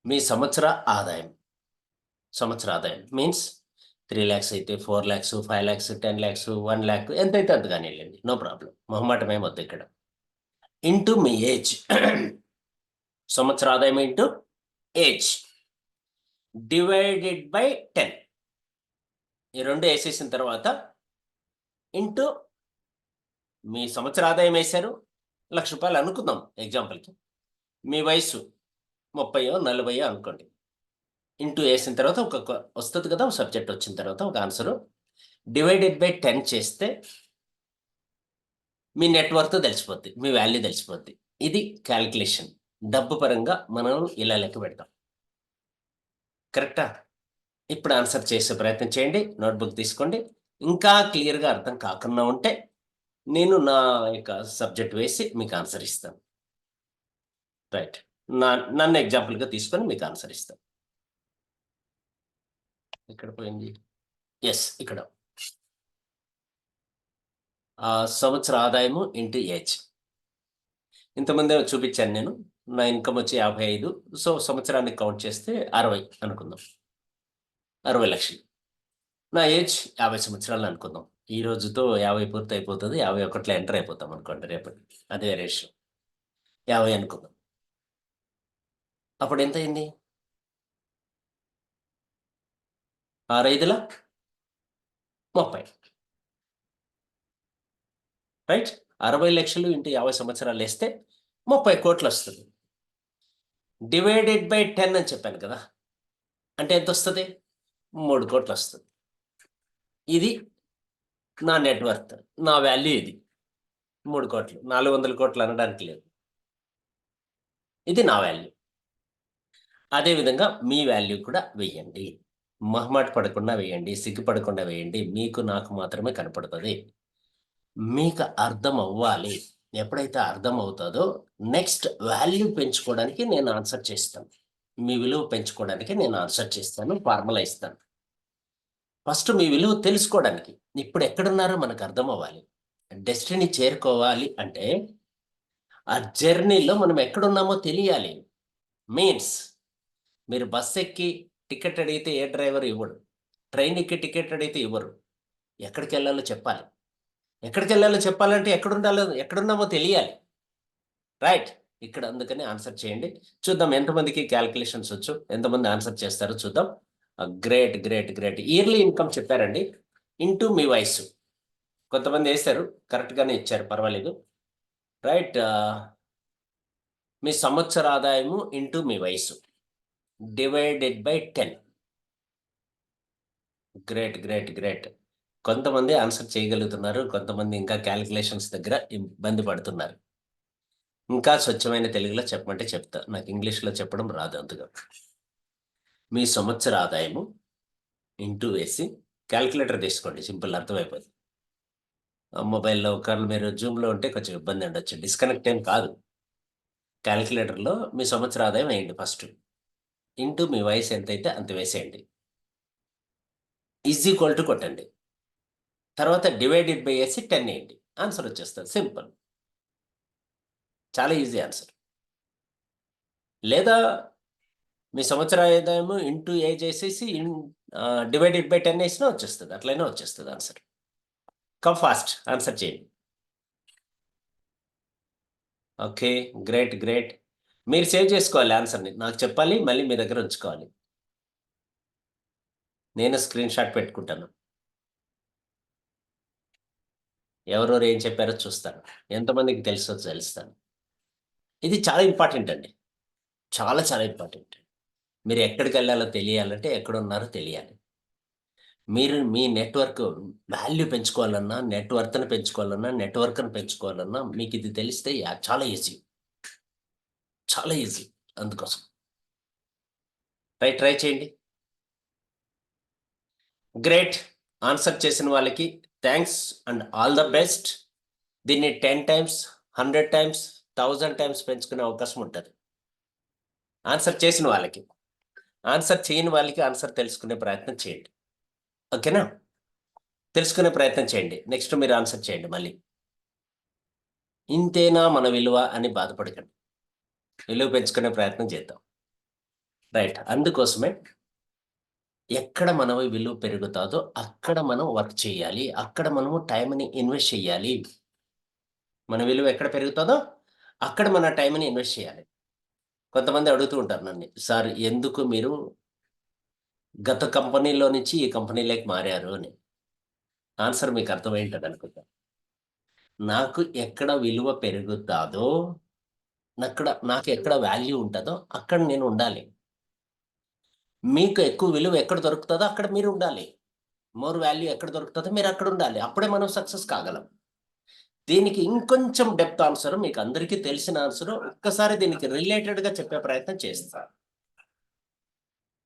మీ సంవత్సర ఆదాయం. మీన్స్ 3 లాక్స్ అయితే 4 లాక్స్, 5 లాక్స్, 10 లాక్స్, 1 లాక్ ఎంతైతే అంత కానియండి. No problem. మొహమాటం ఏమి వద్దు ఇక్కడ. ఇంటూ మీ ఏజ్. సంవత్సర ఆదాయం ఇంటూ ఏజ్ డివైడెడ్ బై 10. ఈ 2 ఏసేసిన తర్వాత ఇంటూ మీ సంవత్సర ఆదాయం ఏశారు. రూ. 1,00,000 అనుకుందాం ఎగ్జాంపుల్‌కి. మీ వయస్సు 30 40 అనుకోండి. ఇంటూ ఏసిన తర్వాత వస్తది కదా! ఒక సబ్జెక్ట్ వచ్చిన తర్వాత ఒక ఆన్సరు. డివైడెడ్ బై 10 చేస్తే మీ నెట్ వర్త్ తెలిసిపోద్ది. మీ వాల్యూ తెలిసిపోద్ది. ఇది కాలిక్యులేషన్. డబ్బు పరంగా మనం ఇలా లెక్క పెడతాం. కరెక్టా? ఇప్పుడు ఆన్సర్ చేసే ప్రయత్నం చేయండి. నోట్‌బుక్ తీసుకోండి. ఇంకా క్లియర్‌గా అర్థం కాకుండా ఉంటే నేను నా యొక్క సబ్జెక్ట్ వేసి మీకు ఆన్సర్ ఇస్తాను. రైట్. నన్ను ఎగ్జాంపుల్‌గా తీసుకొని మీకు ఆన్సర్ ఇస్తాను. ఎక్కడ పోయింది? యెస్. ఇక్కడ. సంవత్సర ఆదాయము ఇంటూ ఏజ్. ఇంతకుముందే చూపించాను నేను. నా ఇన్‌కమ్ వచ్చి 55. సో, సంవత్సరానికి కౌంట్ చేస్తే 60 అనుకుందాం. 60,00,000. నా ఏజ్ 50 సంవత్సరాలు అనుకుందాం. ఈ రోజుతో 50 పూర్తయిపోతది. 51లో ఎంటర్ అయిపోతాం అనుకోండి రేపటి. అది వేరే విషయం. 50 అనుకుందాం. అప్పుడు ఎంతయింది? 6 30. రైట్? 60,00,000 ఇంటూ 50 సంవత్సరాలేస్తే 30,00,00,000 వస్తది. డివైడెడ్ బై 10 అని చెప్పాను కదా! అంటే ఎంతొస్తది? 3,00,00,000 వస్తది. ఇది నా నెట్ వర్త్. నా వాల్యూ ఇది. 3,00,00,000. 400,00,00,000 అనడానికి లేదు. ఇది నా వాల్యూ. అదే విధంగా మీ వాల్యూ కూడా వేయండి. మొహమాట పడకుండా వేయండి. సిగ్గుపడకుండా వేయండి. మీకు నాకు మాత్రమే కనపడతది. మీకు అర్థమవ్వాలి. ఎప్పుడైతే అర్థమవుతదో నెక్స్ట్ వాల్యూ పెంచుకోవడానికి నేను ఆన్సర్ చేస్తాను. మీ విలువ పెంచుకోవడానికి నేను ఆన్సర్ చేస్తాను. ఫార్ములా ఇస్తాను. ఫస్ట్ మీ విలువ తెలుసుకోవడానికి. ఇప్పుడు ఎక్కడున్నారో మనకు అర్థమవ్వాలి. డెస్టినీ చేరుకోవాలి అంటే, ఆ జర్నీలో మనం ఎక్కడున్నామో తెలియాలి. మీన్స్ మీరు బస్ ఎక్కి టికెట్ అడిగితే ఏ డ్రైవర్ ఇవ్వడు. ట్రైన్ ఎక్కి టికెట్ అడిగితే ఇవ్వరు. ఎక్కడికెళ్ళాలో చెప్పాలి. ఎక్కడికెళ్ళాలో చెప్పాలంటే ఎక్కడున్నామో తెలియాలి. రైట్? ఇక్కడ అందుకని ఆన్సర్ చేయండి. చూద్దాం ఎంతమందికి కాలిక్యులేషన్స్ వచ్చు. ఎంతమంది ఆన్సర్ చేస్తారో చూద్దాం. Great, great, great. Yearly income చెప్పారండి. ఇంటూ మీ వయస్సు. కొంతమంది ఏశారు. కరెక్ట్‌గానే ఇచ్చారు. పర్వాలేదు. రైట్. మీ సంవత్సర ఆదాయము ఇంటూ మీ వయస్సు. Divided by 10. Great, great, great. కొంతమంది ఆన్సర్ చేయగలుగుతున్నారు. కొంతమంది ఇంకా కాలిక్యులేషన్స్ దగ్గర ఇబ్బంది పడుతున్నారు. ఇంకా స్వచ్ఛమైన తెలుగులో చెప్పమంటే చెప్తా. నాకు ఇంగ్లీష్‌లో చెప్పడం రాదు అంతగా. మీ సంవత్సర ఆదాయము ఇంటూ వేసి కాలిక్యులేటర్ తీసుకోండి. సింపుల్ అర్థమైపోద్ది. మొబైల్‌లో ఒకవేళ మీరు జూమ్‌లో ఉంటే కొంచెం ఇబ్బంది ఉండొచ్చు. డిస్కనెక్ట్ ఏం కాదు. కాలిక్యులేటర్‌లో మీ సంవత్సర ఆదాయం వేయండి ఫస్ట్. ఇంటూ మీ వయసు ఎంతైతే అంత వేసేయండి. ఈజ్ ఈక్వల్ టు కొట్టండి. తర్వాత డివైడెడ్ బై వేసి 10 వేయండి, ఆన్సర్ వచ్చేస్తుంది. సింపుల్, చాలా ఈజీ ఆన్సర్. లేదా మీ సంవత్సర ఆదాయము ఇంటూ ఏజ్ వేసేసి డివైడెడ్ బై 10 వేసినా వచ్చేస్తుంది, అట్లయినా వచ్చేస్తుంది ఆన్సర్. కమ్ ఫాస్ట్, ఆన్సర్ చేయండి. Okay, great great. మీరు సేవ్ చేసుకోవాలి ఆన్సర్ని, నాకు చెప్పాలి, మళ్ళీ మీ దగ్గర ఉంచుకోవాలి. నేను స్క్రీన్ షాట్ పెట్టుకుంటాను. ఎవరెవరు ఏం చెప్పారో చూస్తాను, ఎంతమందికి తెలుసో తెలుస్తాను. ఇది చాలా ఇంపార్టెంట్ అండి, చాలా చాలా ఇంపార్టెంట్. మీరు ఎక్కడికి వెళ్ళాలో తెలియాలంటే ఎక్కడున్నారో తెలియాలి. మీరు మీ నెట్వర్క్ వాల్యూ పెంచుకోవాలన్నా, నెట్వర్క్ని పెంచుకోవాలన్నా మీకు ఇది తెలిస్తే చాలా ఈజీ, చాలా ఈజీ. అందుకోసం ట్రై చేయండి. గ్రేట్, ఆన్సర్ చేసిన వాళ్ళకి thanks and all the best. దీన్ని 10 టైమ్స్, 100 టైమ్స్, 1000 టైమ్స్ పెంచుకునే అవకాశం ఉంటుంది ఆన్సర్ చేసిన వాళ్ళకి. ఆన్సర్ చేయని వాళ్ళకి ఆన్సర్ తెలుసుకునే ప్రయత్నం చేయండి, ఓకేనా? తెలుసుకునే ప్రయత్నం చేయండి. నెక్స్ట్ మీరు ఆన్సర్ చేయండి మళ్ళీ. ఇంతేనా మన విలువ అని బాధపడకండి, విలువ పెంచుకునే ప్రయత్నం చేద్దాం. రైట్, అందుకోసమే ఎక్కడ మన విలువ పెరుగుతుందో అక్కడ మనం వర్క్ చేయాలి, అక్కడ మనము టైంని ఇన్వెస్ట్ చేయాలి. మన విలువ ఎక్కడ పెరుగుతుందో అక్కడ మన టైంని ఇన్వెస్ట్ చేయాలి. కొంతమంది అడుగుతూ ఉంటారు నన్ను, సార్ ఎందుకు మీరు గత కంపెనీలో నుంచి ఈ కంపెనీలోకి మారారు అని. ఆన్సర్ మీకు అర్థమైంటుంది అనుకుంటా. నాకు ఎక్కడ విలువ పెరుగుతుందో, నాకు ఎక్కడ వాల్యూ ఉంటుందో అక్కడ నేను ఉండాలి. మీకు ఎక్కువ విలువ ఎక్కడ దొరుకుతుందో అక్కడ మీరు ఉండాలి. మోర్ వాల్యూ ఎక్కడ దొరుకుతుందో మీరు అక్కడ ఉండాలి. అప్పుడే మనం సక్సెస్ కాగలం. దీనికి ఇంకొంచెం డెప్త్ ఆన్సర్ మీకు అందరికీ తెలిసిన ఆన్సర్ ఒక్కసారి దీనికి రిలేటెడ్గా చెప్పే ప్రయత్నం చేస్తా.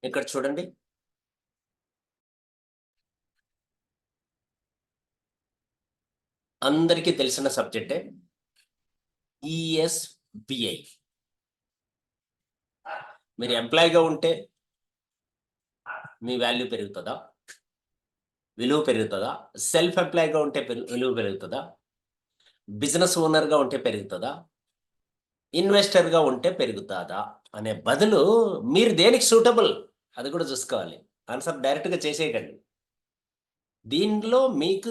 ఇక్కడ చూడండి, అందరికీ తెలిసిన సబ్జెక్టే ఈఎస్బిఐ. మీరు ఎంప్లాయీగా ఉంటే మీ వాల్యూ పెరుగుతుందా, విలువ పెరుగుతుందా? సెల్ఫ్ ఎంప్లాయీగా ఉంటే విలువ పెరుగుతుందా? బిజినెస్ ఓనర్గా ఉంటే పెరుగుతుందా? ఇన్వెస్టర్గా ఉంటే పెరుగుతుందా అనే బదులు మీరు దేనికి సూటబుల్ అది కూడా చూసుకోవాలి. ఆన్సర్ డైరెక్ట్గా చేసేయకండి. దీనిలో మీకు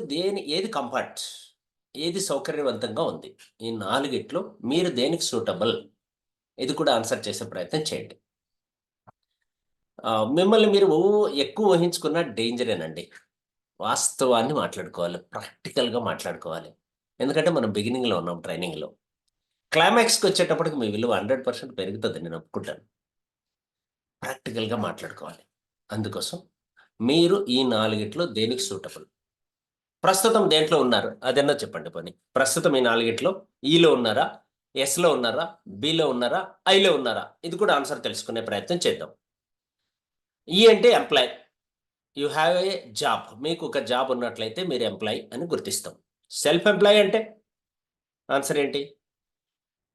ఏది కంఫర్ట్, ఏది సౌకర్యవంతంగా ఉంది, ఈ 4 మీరు దేనికి సూటబుల్ ఇది కూడా ఆన్సర్ చేసే ప్రయత్నం చేయండి. మిమ్మల్ని మీరు ఎక్కువ ఊహించుకున్న డేంజరేనండి. వాస్తవాన్ని మాట్లాడుకోవాలి, ప్రాక్టికల్గా మాట్లాడుకోవాలి. ఎందుకంటే మనం బిగినింగ్లో ఉన్నాం, ట్రైనింగ్లో. క్లైమాక్స్కి వచ్చేటప్పటికి మీ విలువ 100% పెరుగుతుంది, నేను ఒప్పుకుంటాను. ప్రాక్టికల్గా మాట్లాడుకోవాలి. అందుకోసం మీరు ఈ 4 దేనికి సూటబుల్, ప్రస్తుతం దేంట్లో ఉన్నారు అదన్నా చెప్పండి. పని ప్రస్తుతం ఈ 4 ఈలో ఉన్నారా, ఎస్లో ఉన్నారా, బిలో ఉన్నారా, ఐలో ఉన్నారా, ఇది కూడా ఆన్సర్ తెలుసుకునే ప్రయత్నం చేద్దాం. ఈ అంటే employ, you have a job, మీకు ఒక జాబ్ ఉన్నట్లయితే మీరు ఎంప్లాయ్ అని గుర్తిస్తాం. సెల్ఫ్ ఎంప్లాయ్ అంటే ఆన్సర్ ఏంటి?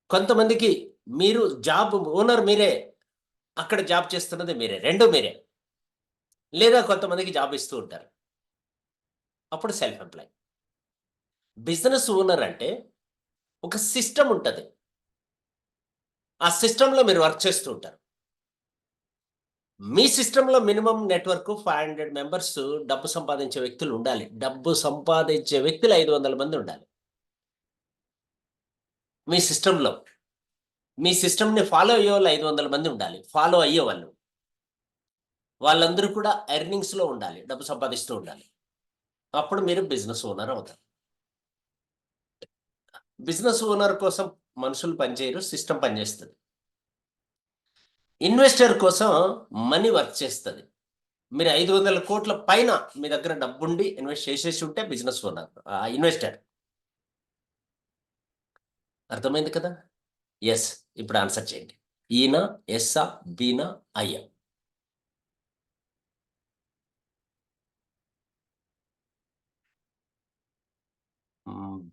కొంతమందికి మీరు జాబ్ ఓనర్ మీరే, అక్కడ జాబ్ చేస్తున్నది మీరే, రెండు మీరే. లేదా కొంతమందికి జాబ్ ఇస్తూ ఉంటారు, అప్పుడు సెల్ఫ్ ఎంప్లాయ్. బిజినెస్ ఓనర్ అంటే ఒక సిస్టమ్ ఉంటుంది, ఆ సిస్టంలో మీరు వర్క్ చేస్తూ ఉంటారు. మీ సిస్టంలో మినిమం నెట్వర్క్ 500 మెంబర్స్ డబ్బు సంపాదించే వ్యక్తులు ఉండాలి. డబ్బు సంపాదించే వ్యక్తులు 500 మంది ఉండాలి మీ సిస్టంలో. మీ సిస్టమ్ని ఫాలో అయ్యే వాళ్ళు 500 మంది ఉండాలి, ఫాలో అయ్యేవాళ్ళు. వాళ్ళందరూ కూడా ఎర్నింగ్స్లో ఉండాలి, డబ్బు సంపాదిస్తూ ఉండాలి. అప్పుడు మీరు బిజినెస్ ఓనర్ అవుతారు. బిజినెస్ ఓనర్ కోసం మనుషులు పనిచేయరు, సిస్టమ్ పనిచేస్తుంది. ఇన్వెస్టర్ కోసం మనీ వర్క్ చేస్తుంది. మీరు 500 కోట్ల పైన మీ దగ్గర డబ్బుండి ఇన్వెస్ట్ చేసేసి ఉంటే బిజినెస్ ఓనర్, ఇన్వెస్టర్. అర్థమైంది కదా? ఎస్, ఇప్పుడు ఆన్సర్ చేయండి. ఈనా, ఎస్సా, బీనా, అయ్యా?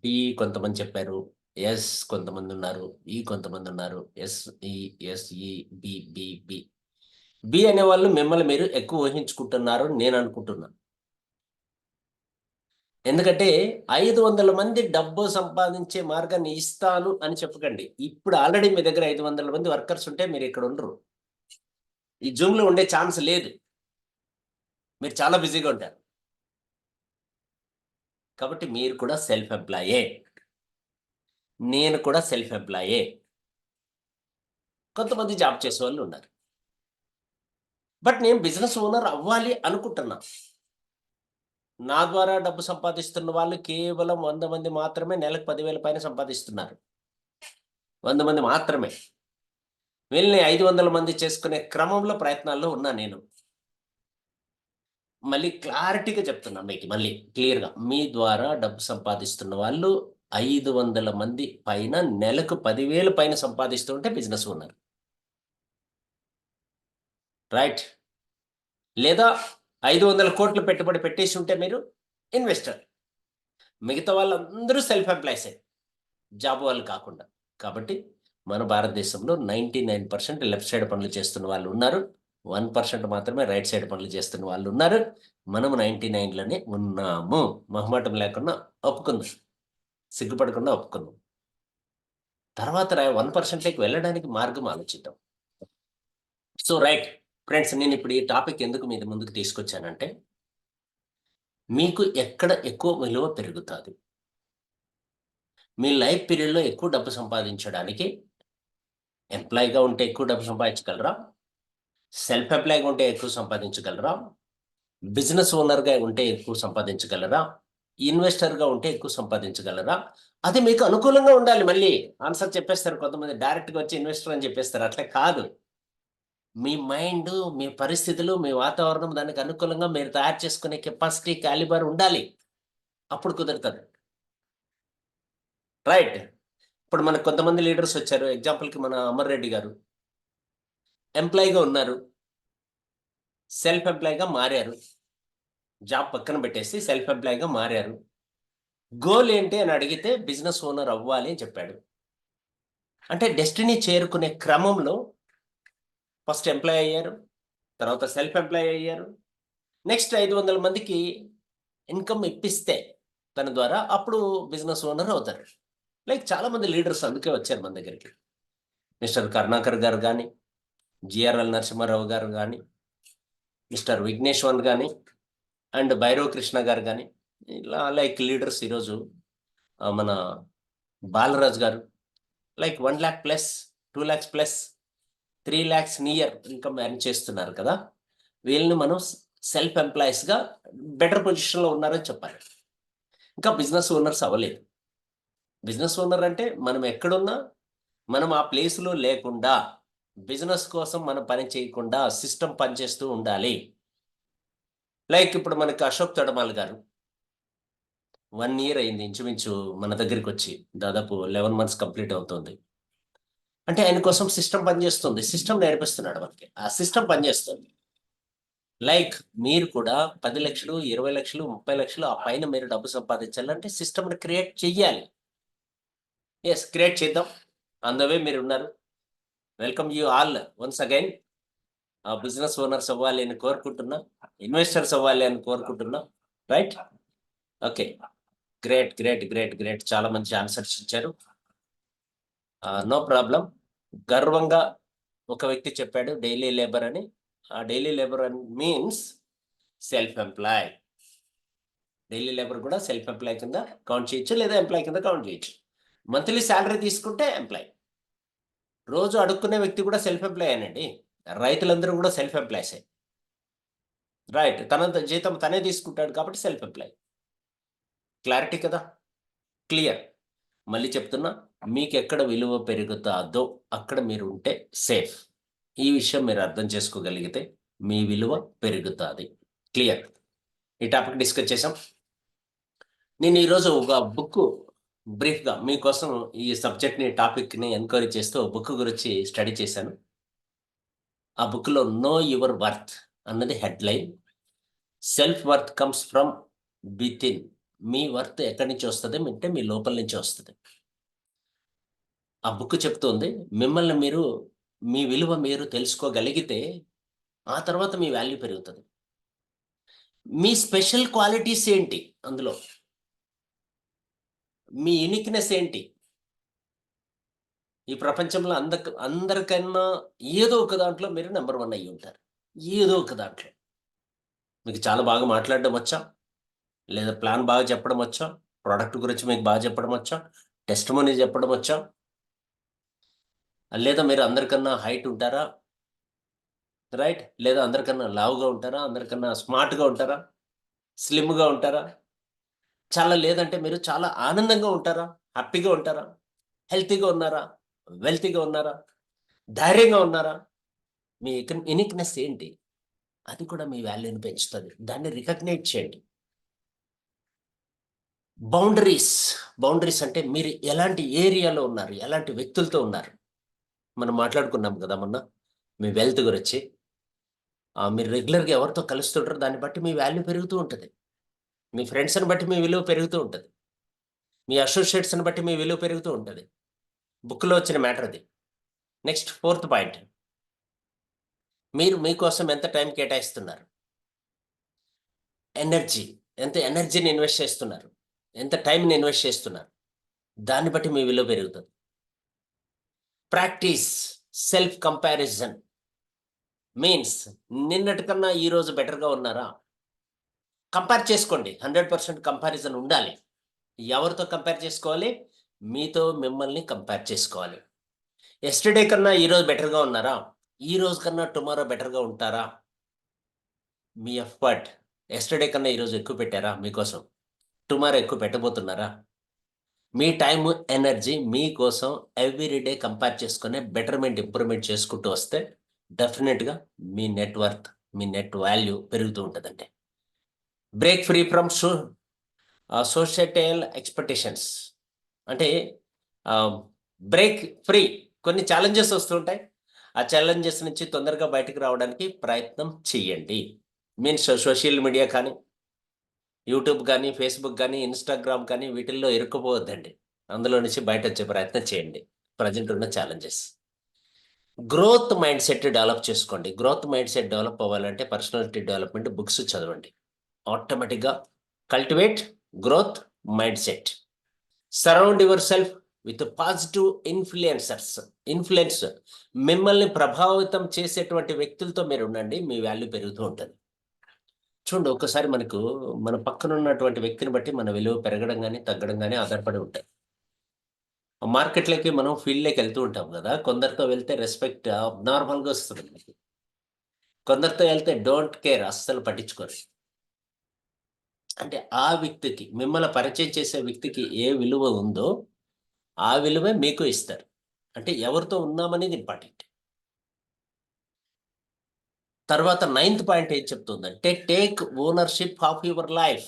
బి కొంతమంది చెప్పారు, ఎస్ కొంతమంది ఉన్నారు, ఈ కొంతమంది ఉన్నారు. SE B B B B అనే వాళ్ళు మిమ్మల్ని మీరు ఎక్కువ ఊహించుకుంటున్నారు నేను అనుకుంటున్నాను. ఎందుకంటే 500 మంది డబ్బు సంపాదించే మార్గాన్ని ఇస్తాను అని చెప్పకండి. ఇప్పుడు ఆల్రెడీ మీ దగ్గర 500 మంది వర్కర్స్ ఉంటే మీరు ఇక్కడ ఉండరు. ఈ జూమ్లో ఉండే ఛాన్స్ లేదు. మీరు చాలా బిజీగా ఉంటారు. కాబట్టి మీరు కూడా సెల్ఫ్ ఎంప్లాయే, నేను కూడా సెల్ఫ్ ఎంప్లాయే. కొంతమంది జాబ్ చేసే వాళ్ళు ఉన్నారు. బట్ నేను బిజినెస్ ఓనర్ అవ్వాలి అనుకుంటున్నా. నా ద్వారా డబ్బు సంపాదిస్తున్న వాళ్ళు కేవలం 100 మంది మాత్రమే నెలకు 10,000 పైన సంపాదిస్తున్నారు. 100 మంది మాత్రమే. వీళ్ళని 500 మంది చేసుకునే క్రమంలో ప్రయత్నాల్లో ఉన్నా నేను. మళ్ళీ క్లారిటీగా చెప్తున్నా మీకు, మళ్ళీ క్లియర్‌గా. మీ ద్వారా డబ్బు సంపాదిస్తున్న వాళ్ళు 500 మంది పైన నెలకు 10,000 పైన సంపాదిస్తూ ఉంటే బిజినెస్ ఓనర్. రైట్? లేదా 500 కోట్లు పెట్టుబడి పెట్టేసి ఉంటే మీరు ఇన్వెస్టర్. మిగతా వాళ్ళందరూ సెల్ఫ్ ఎంప్లాయీసే, జాబ్ వాళ్ళు కాకుండా. కాబట్టి మన భారతదేశంలో 99% లెఫ్ట్ సైడ్ పనులు చేస్తున్న వాళ్ళు ఉన్నారు. 1% మాత్రమే రైట్ సైడ్ పనులు చేస్తున్న వాళ్ళు ఉన్నారు. మనము 99లోనే ఉన్నాము. మొహమాటం లేకుండా ఒప్పుకుందాం. సిగ్గుపడకుండా ఒప్పుకుందాం. తర్వాత 1%లోకి వెళ్ళడానికి మార్గం ఆలోచిద్దాం. సో రైట్ ఫ్రెండ్స్, నేను ఇప్పుడు ఈ టాపిక్ ఎందుకు మీ ముందుకు తీసుకొచ్చానంటే, మీకు ఎక్కడ ఎక్కువ విలువ పెరుగుతుంది, మీ లైఫ్ పీరియడ్‌లో ఎక్కువ డబ్బు సంపాదించడానికి ఎంప్లాయీగా ఉంటే ఎక్కువ డబ్బు సంపాదించగలరా? సెల్ఫ్ ఎంప్లాయీగా ఉంటే ఎక్కువ సంపాదించగలరా? బిజినెస్ ఓనర్‌గా ఉంటే ఎక్కువ సంపాదించగలరా? ఇన్వెస్టర్‌గా ఉంటే ఎక్కువ సంపాదించగలరా? అది మీకు అనుకూలంగా ఉండాలి. మళ్ళీ ఆన్సర్ చెప్పేస్తారు కొంతమంది, డైరెక్ట్‌గా వచ్చి ఇన్వెస్టర్ అని చెప్పేస్తారు. అట్లా కాదు. మీ మైండు, మీ పరిస్థితులు, మీ వాతావరణం దానికి అనుకూలంగా మీరు తయారు చేసుకునే కెపాసిటీ, కాలిబర్ ఉండాలి. అప్పుడు కుదురుతది. రైట్? ఇప్పుడు మనకు కొంతమంది లీడర్స్ వచ్చారు. ఎగ్జాంపుల్‌కి మన అమర్ రెడ్డి గారు. ఎంప్లాయీగా ఉన్నారు. సెల్ఫ్ ఎంప్లాయీగా మారారు. జాబ్ పక్కన పెట్టేసి సెల్ఫ్ ఎంప్లాయీగా మారారు. గోల్ ఏంటి అని అడిగితే బిజినెస్ ఓనర్ అవ్వాలి అని చెప్పాడు. అంటే డెస్టినీ చేరుకునే క్రమంలో ఫస్ట్ ఎంప్లాయీ అయ్యారు. తర్వాత సెల్ఫ్ ఎంప్లాయీ అయ్యారు. నెక్స్ట్ 500 మందికి ఇన్‌కమ్ ఇప్పిస్తే తన ద్వారా అప్పుడు బిజినెస్ ఓనర్ అవుతారు. లైక్ చాలామంది లీడర్స్ అందుకే వచ్చారు మన దగ్గరికి. మిస్టర్ కరుణాకర్ గారు గాని, జిఆర్ఎల్ నరసింహారావు గారు గాని, మిస్టర్ విఘ్నేశ్వర్ గాని, అండ్ భైరవ్ కృష్ణ గారు గాని, ఇలా లైక్ లీడర్స్ ఈరోజు మన బాలరాజు గారు, like 1,00,000 plus, 2,00,000 plus, 3,00,000 near income earn చేస్తున్నారు కదా! వీళ్ళని మనం సెల్ఫ్ ఎంప్లాయీస్‌గా బెటర్ పొజిషన్‌లో ఉన్నారని చెప్పాలి. ఇంకా బిజినెస్ ఓనర్స్ అవ్వలేదు. బిజినెస్ ఓనర్ అంటే మనం ఎక్కడున్నా, మనం ఆ ప్లేస్‌లో లేకుండా, బిజినెస్ కోసం మనం పని చేయకుండా సిస్టమ్ పనిచేస్తూ ఉండాలి. లైక్ ఇప్పుడు మనకి అశోక్ తొడమాల్ గారు 1 ఇయర్ అయింది ఇంచుమించు మన దగ్గరికొచ్చి. దాదాపు 11 మంత్స్ కంప్లీట్ అవుతుంది. అంటే ఆయన కోసం సిస్టమ్ పనిచేస్తుంది. సిస్టమ్ నేర్పిస్తున్నాడు మనకి. ఆ సిస్టమ్ పనిచేస్తుంది. లైక్ మీరు కూడా 10,00,000, 20,00,000, 30,00,000 ఆ పైన మీరు డబ్బు సంపాదించాలంటే సిస్టమ్‌ని క్రియేట్ చెయ్యాలి. యెస్, క్రియేట్ చేద్దాం. ఆన్ ద వే మీరున్నారు. Welcome you all once again. Business owners అవ్వాలి అని కోరుకుంటున్నా. ఇన్వెస్టర్స్ అవ్వాలి అని కోరుకుంటున్నా. Right? Okay. Great, great, great, great. చాలా మంచి ఆన్సర్స్ ఇచ్చారు. No problem. గర్వంగా ఒక వ్యక్తి చెప్పాడు డైలీ లేబర్ అని. ఆ డైలీ లేబర్ అని means self employ. Daily labour కూడా సెల్ఫ్ ఎంప్లాయ్ కింద కౌంట్ చేయొచ్చు, లేదా ఎంప్లాయ్ కింద కౌంట్ చేయొచ్చు. మంత్లీ సాలరీ తీసుకుంటే ఎంప్లాయ్. రోజు అడుక్కునే వ్యక్తి కూడా సెల్ఫ్ ఎంప్లాయేనండి. రైతులందరూ కూడా సెల్ఫ్ ఎంప్లాయ్సే. రైట్. తన జీతం తనే తీసుకుంటాడు కాబట్టి సెల్ఫ్ ఎంప్లాయ్. క్లారిటీ కదా! క్లియర్. మళ్ళీ చెప్తున్నా, మీకెక్కడ విలువ పెరుగుతాదో అక్కడ మీరు ఉంటే సేఫ్. ఈ విషయం మీరు అర్థం చేసుకోగలిగితే మీ విలువ పెరుగుతాది. క్లియర్. ఈ టాపిక్ డిస్కస్ చేసాం. నేను ఈరోజు ఒక బుక్కు బ్రీఫ్‌గా మీకోసం ఈ సబ్జెక్ట్‌ని, టాపిక్‌ని ఎంక్వైరీ చేస్తూ బుక్ గురించి స్టడీ చేశాను. ఆ బుక్‌లో 'నో యువర్ వర్త్' అన్నది headline. Self worth comes from within. Me worth ఎక్కడి నుంచి వస్తది అంటే మీ లోపల నుంచి వస్తది. ఆ బుక్ చెప్తుంది, మిమ్మల్ని మీరు, మీ విలువ మీరు తెలుసుకోగలిగితే ఆ తర్వాత మీ వాల్యూ పెరుగుతది. మీ స్పెషల్ క్వాలిటీస్ ఏంటి అందులో? మీ యూనిక్నెస్ ఏంటి? ఈ ప్రపంచంలో అందరికన్నా ఏదో ఒక దాంట్లో మీరు నెంబర్ 1 అయ్యి ఉంటారు. ఏదో ఒక దాంట్లో. మీకు చాలా బాగా మాట్లాడడం వచ్చా? లేదా ప్లాన్ బాగా చెప్పడం వచ్చా? ప్రొడక్ట్ గురించి మీకు బాగా చెప్పడం వచ్చా? టెస్టిమోనీ చెప్పడం వచ్చా? లేదా మీరు అందరికన్నా హైట్ ఉంటారా? రైట్? లేదా అందరికన్నా లావుగా ఉంటారా? అందరికన్నా స్మార్ట్‌గా ఉంటారా? స్లిమ్‌గా ఉంటారా? లేదంటే మీరు చాలా ఆనందంగా ఉంటారా? హ్యాపీగా ఉంటారా? హెల్తీగా ఉన్నారా? వెల్తీగా ఉన్నారా? ధైర్యంగా ఉన్నారా? మీ యూనిక్‌నెస్ ఏంటి? అది కూడా మీ వాల్యూని పెంచుతది. దాన్ని రికగ్నైజ్ చేయండి. బౌండరీస్. బౌండరీస్ అంటే మీరు ఎలాంటి ఏరియాలో ఉన్నారు? ఎలాంటి వ్యక్తులతో ఉన్నారు? మనం మాట్లాడుకున్నాం కదా మొన్న. మీ వెల్త్ గురించి. మీరు రెగ్యులర్‌గా ఎవరితో కలుస్తుంటారో దాన్ని బట్టి మీ వాల్యూ పెరుగుతూ ఉంటది. మీ ఫ్రెండ్స్‌ని బట్టి మీ విలువ పెరుగుతూ ఉంటది. మీ అసోసియేట్స్‌ని బట్టి మీ విలువ పెరుగుతూ ఉంటది. బుక్‌లో వచ్చిన మ్యాటర్ అది. Next fourth point. మీరు మీకోసం ఎంత టైం కేటాయిస్తున్నారు? ఎనర్జీ. ఎంత ఎనర్జీని ఇన్వెస్ట్ చేస్తున్నారు? ఎంత టైమ్‌ని ఇన్వెస్ట్ చేస్తున్నారు? దాన్ని బట్టి మీ విలువ పెరుగుతది. ప్రాక్టీస్ సెల్ఫ్ కంపారిజన్ మీన్స్ నిన్నటి కన్నా ఈరోజు బెటర్‌గా ఉన్నారా? కంపేర్ చేసుకోండి. 100% కంపారిజన్ ఉండాలి. ఎవరితో కంపేర్ చేసుకోవాలి? మీతో మిమ్మల్ని కంపేర్ చేసుకోవాలి. యెస్టర్‌డే కన్నా ఈరోజు బెటర్‌గా ఉన్నారా? ఈ రోజు కన్నా టుమారో బెటర్‌గా ఉంటారా? మీ ఎఫర్ట్ యెస్టర్‌డే కన్నా ఈరోజు ఎక్కువ పెట్టారా మీకోసం? టుమారో ఎక్కువ పెట్టబోతున్నారా? మీ టైము, ఎనర్జీ మీకోసం ఎవ్రీ డే కంపేర్ చేసుకొని బెటర్‌మెంట్, ఇంప్రూవ్‌మెంట్ చేసుకుంటూ వస్తే డెఫినిట్‌గా మీ నెట్ వర్త్, మీ నెట్ వాల్యూ పెరుగుతూ ఉంటదండి. Break free from societal expectations అంటే ఆహ్, బ్రేక్ ఫ్రీ కొన్ని ఛాలెంజెస్ వస్తుంటాయి. ఆ ఛాలెంజెస్ నుంచి తొందరగా బయటికి రావడానికి ప్రయత్నం చేయండి. మీన్స్ సోషల్ మీడియా కానీ, యూట్యూబ్ గానీ, ఫేస్‌బుక్ గానీ, ఇన్‌స్టాగ్రామ్ కానీ వీటిల్లో ఇరుక్కుపోవద్దండి. అందులో నుంచి బయటొచ్చే ప్రయత్నం చేయండి. ప్రెజెంట్ ఉన్న challenges. Growth mind set develop చేసుకోండి. గ్రోత్ మైండ్ సెట్ డెవలప్ అవ్వాలంటే పర్సనాలిటీ డెవలప్‌మెంట్ బుక్స్ చదవండి. ఆటోమేటిక్‌గా cultivate growth mind set. Surround your self with positive influencers. Influence మిమ్మల్ని ప్రభావితం చేసేటువంటి వ్యక్తులతో మీరుండండి. మీ వాల్యూ పెరుగుతూ ఉంటది. చూడండి ఒక్కసారి మనకు మన పక్కనున్నటువంటి వ్యక్తిని బట్టి మన విలువ పెరగడం గాని, తగ్గడం గాని ఆధారపడి ఉంటాయి. మార్కెట్‌లోకి మనం ఫీల్డ్‌లోకి ఎళ్తూ ఉంటాం గదా! కొందరితో వెళ్తే రెస్పెక్ట్ అబ్నార్మల్‌గా వస్తది మనకి. కొందరితో ఎళ్తే డోంట్ కేర్ అస్సలు పట్టించుకోరు. అంటే ఆ వ్యక్తికి మిమ్మల్ని పరిచయం చేసే వ్యక్తికి ఏ విలువ ఉందో, ఆ విలువే మీకు ఇస్తారు. అంటే ఎవరితో ఉన్నామనేది ఇంపార్టెంట్. తర్వాత నైన్త్ పాయింట్ ఏం చెప్తుందంటే take ownership of your life.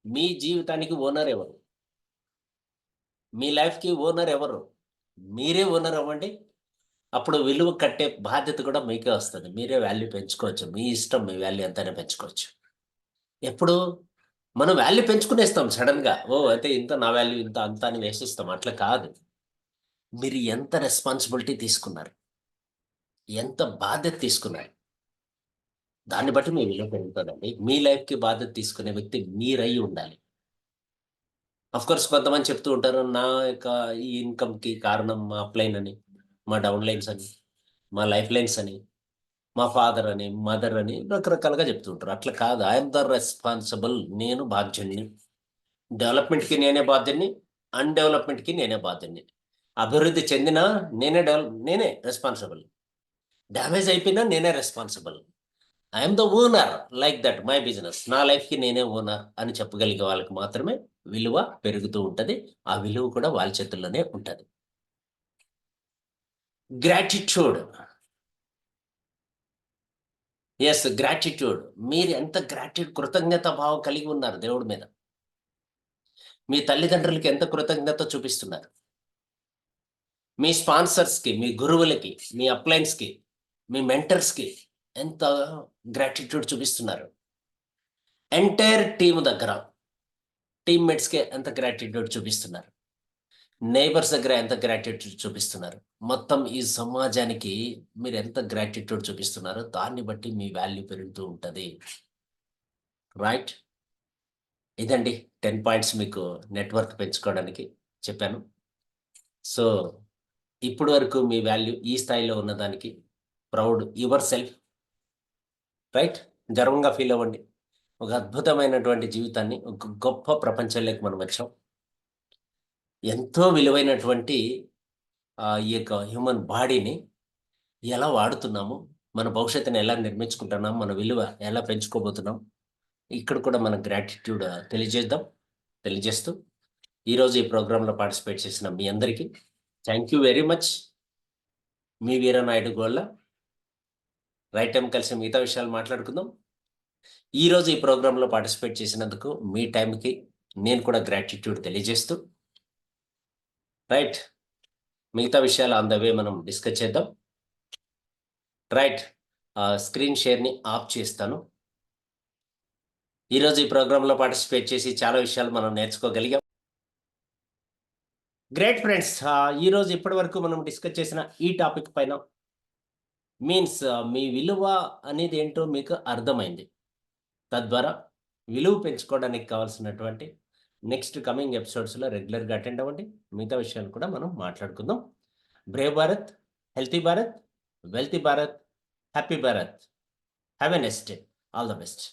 మీ జీవితానికి ఓనర్ ఎవరు? మీ లైఫ్‌కి ఓనర్ ఎవరు? మీరే ఓనర్ అవ్వండి. అప్పుడు విలువ కట్టే బాధ్యత కూడా మీకే వస్తది. మీరే వాల్యూ పెంచుకోవచ్చు. మీ ఇష్టం మీ వాల్యూ ఎంతైనా పెంచుకోవచ్చు. ఎప్పుడు? మనం వాల్యూ పెంచుకునేస్తాం సడెన్‌గా. ఓహ్! అయితే ఇంత నా వాల్యూ ఇంత, అంత అని వేసేస్తాం. అట్లా కాదు. మీరు ఎంత రెస్పాన్సిబిలిటీ తీసుకున్నారు? ఎంత బాధ్యత తీసుకున్నారు? దాన్ని బట్టి మీ విలువ పెరుగుతదండి. మీ లైఫ్‌కి బాధ్యత తీసుకునే వ్యక్తి మీరై ఉండాలి. ఆఫ్‌కోర్స్ కొంతమంది చెప్తూ ఉంటారు. నా యొక్క ఈ ఇన్‌కమ్‌కి కారణం మా అప్‌లైన్ అని, మా డౌన్ లైన్స్ అని, మా లైఫ్ లైన్స్ అని, మా ఫాదర్ అని, మదర్ అని రకరకాలుగా చెప్తూ ఉంటారు. అట్లా కాదు. I am the responsible. నేను బాధ్యుడిని. డెవలప్‌మెంట్‌కి నేనే బాధ్యుడిని. అన్‌డెవలప్‌మెంట్‌కి నేనే బాధ్యుడిని. అభివృద్ధి చెందినా నేనే రెస్పాన్సిబుల్. డ్యామేజ్ అయిపోయినా నేనే responsible. I am the owner like that my business. నా లైఫ్‌కి నేనే ఓనర్ అని చెప్పగలిగే వాళ్ళకి మాత్రమే విలువ పెరుగుతూ ఉంటది. ఆ విలువ కూడా వాళ్ళ చేతుల్లోనే ఉంటది. గ్రాటిట్యూడ్. యెస్. గ్రాటిట్యూడ్. మీరు ఎంత కృతజ్ఞత భావం కలిగి ఉన్నారు దేవుడి మీద. మీ తల్లిదండ్రులకి ఎంత కృతజ్ఞత చూపిస్తున్నారు. మీ స్పాన్సర్స్‌కి, మీ గురువులకి, మీ అప్‌లైన్స్‌కి, మీ మెంటర్స్‌కి ఎంత గ్రాటిట్యూడ్ చూపిస్తున్నారు. ఎంటైర్ టీమ్ దగ్గర టీమ్‌మేట్స్‌కి ఎంత గ్రాటిట్యూడ్ చూపిస్తున్నారు. నైబర్స్ దగ్గర ఎంత గ్రాటిట్యూడ్ చూపిస్తున్నారు. మొత్తం ఈ సమాజానికి మీరెంత గ్రాటిట్యూడ్ చూపిస్తున్నారో దాన్ని బట్టి మీ వాల్యూ పెరుగుతూ ఉంటది. రైట్? ఇదండి 10 పాయింట్స్ మీకు నెట్వర్క్ పెంచుకోవడానికి చెప్పాను. సో, ఇప్పటి వరకు మీ వాల్యూ ఈ స్థాయిలో ఉన్నదానికి ప్రౌడ్ యువర్ సెల్ఫ్. రైట్? గర్వంగా ఫీల్ అవ్వండి. ఒక అద్భుతమైనటువంటి జీవితాన్ని, ఒక గొప్ప ప్రపంచంలోకి మనం వచ్చాం. ఎంతో విలువైనటువంటి ఈ యొక్క హ్యూమన్ బాడీని ఎలా వాడుతున్నాము, మన భవిష్యత్తుని ఎలా నిర్మించుకుంటున్నాం, మన విలువ ఎలా పెంచుకోబోతున్నాం, ఇక్కడ కూడా మన గ్రాటిట్యూడ్ తెలియజేస్తూ ఈరోజు ఈ ప్రోగ్రాంలో పార్టిసిపేట్ చేసిన మీ అందరికీ థ్యాంక్ యూ వెరీ మచ్. మీ వీరనాయుడు గోళ్ళ. రైట్ టైం కలిసి మిగతా విషయాలు మాట్లాడుకుందాం. ఈరోజు ఈ ప్రోగ్రాంలో పార్టిసిపేట్ చేసినందుకు మీ టైంకి నేను కూడా గ్రాటిట్యూడ్ తెలియజేస్తూ రైట్ మిగతా విషయాలు ఆన్ ద వే మనం డిస్కస్ చేద్దాం. రైట్, స్క్రీన్ షేర్ని ఆఫ్ చేస్తాను. ఈరోజు ఈ ప్రోగ్రాంలో పార్టిసిపేట్ చేసి చాలా విషయాలు మనం నేర్చుకోగలిగాం. గ్రేట్ ఫ్రెండ్స్, ఈరోజు ఇప్పటి వరకు మనం డిస్కస్ చేసిన ఈ టాపిక్ పైన మీన్స్ మీ విలువ అనేది ఏంటో మీకు అర్థమైంది. తద్వారా విలువ పెంచుకోవడానికి కావాల్సినటువంటి నెక్స్ట్ కమింగ్ ఎపిసోడ్స్లో రెగ్యులర్గా అటెండ్ అవ్వండి. మిగతా విషయాలు కూడా మనం మాట్లాడుకుందాం. Brave Bharat, healthy Bharat, wealthy Bharat, happy Bharat. Have a next day. All the best.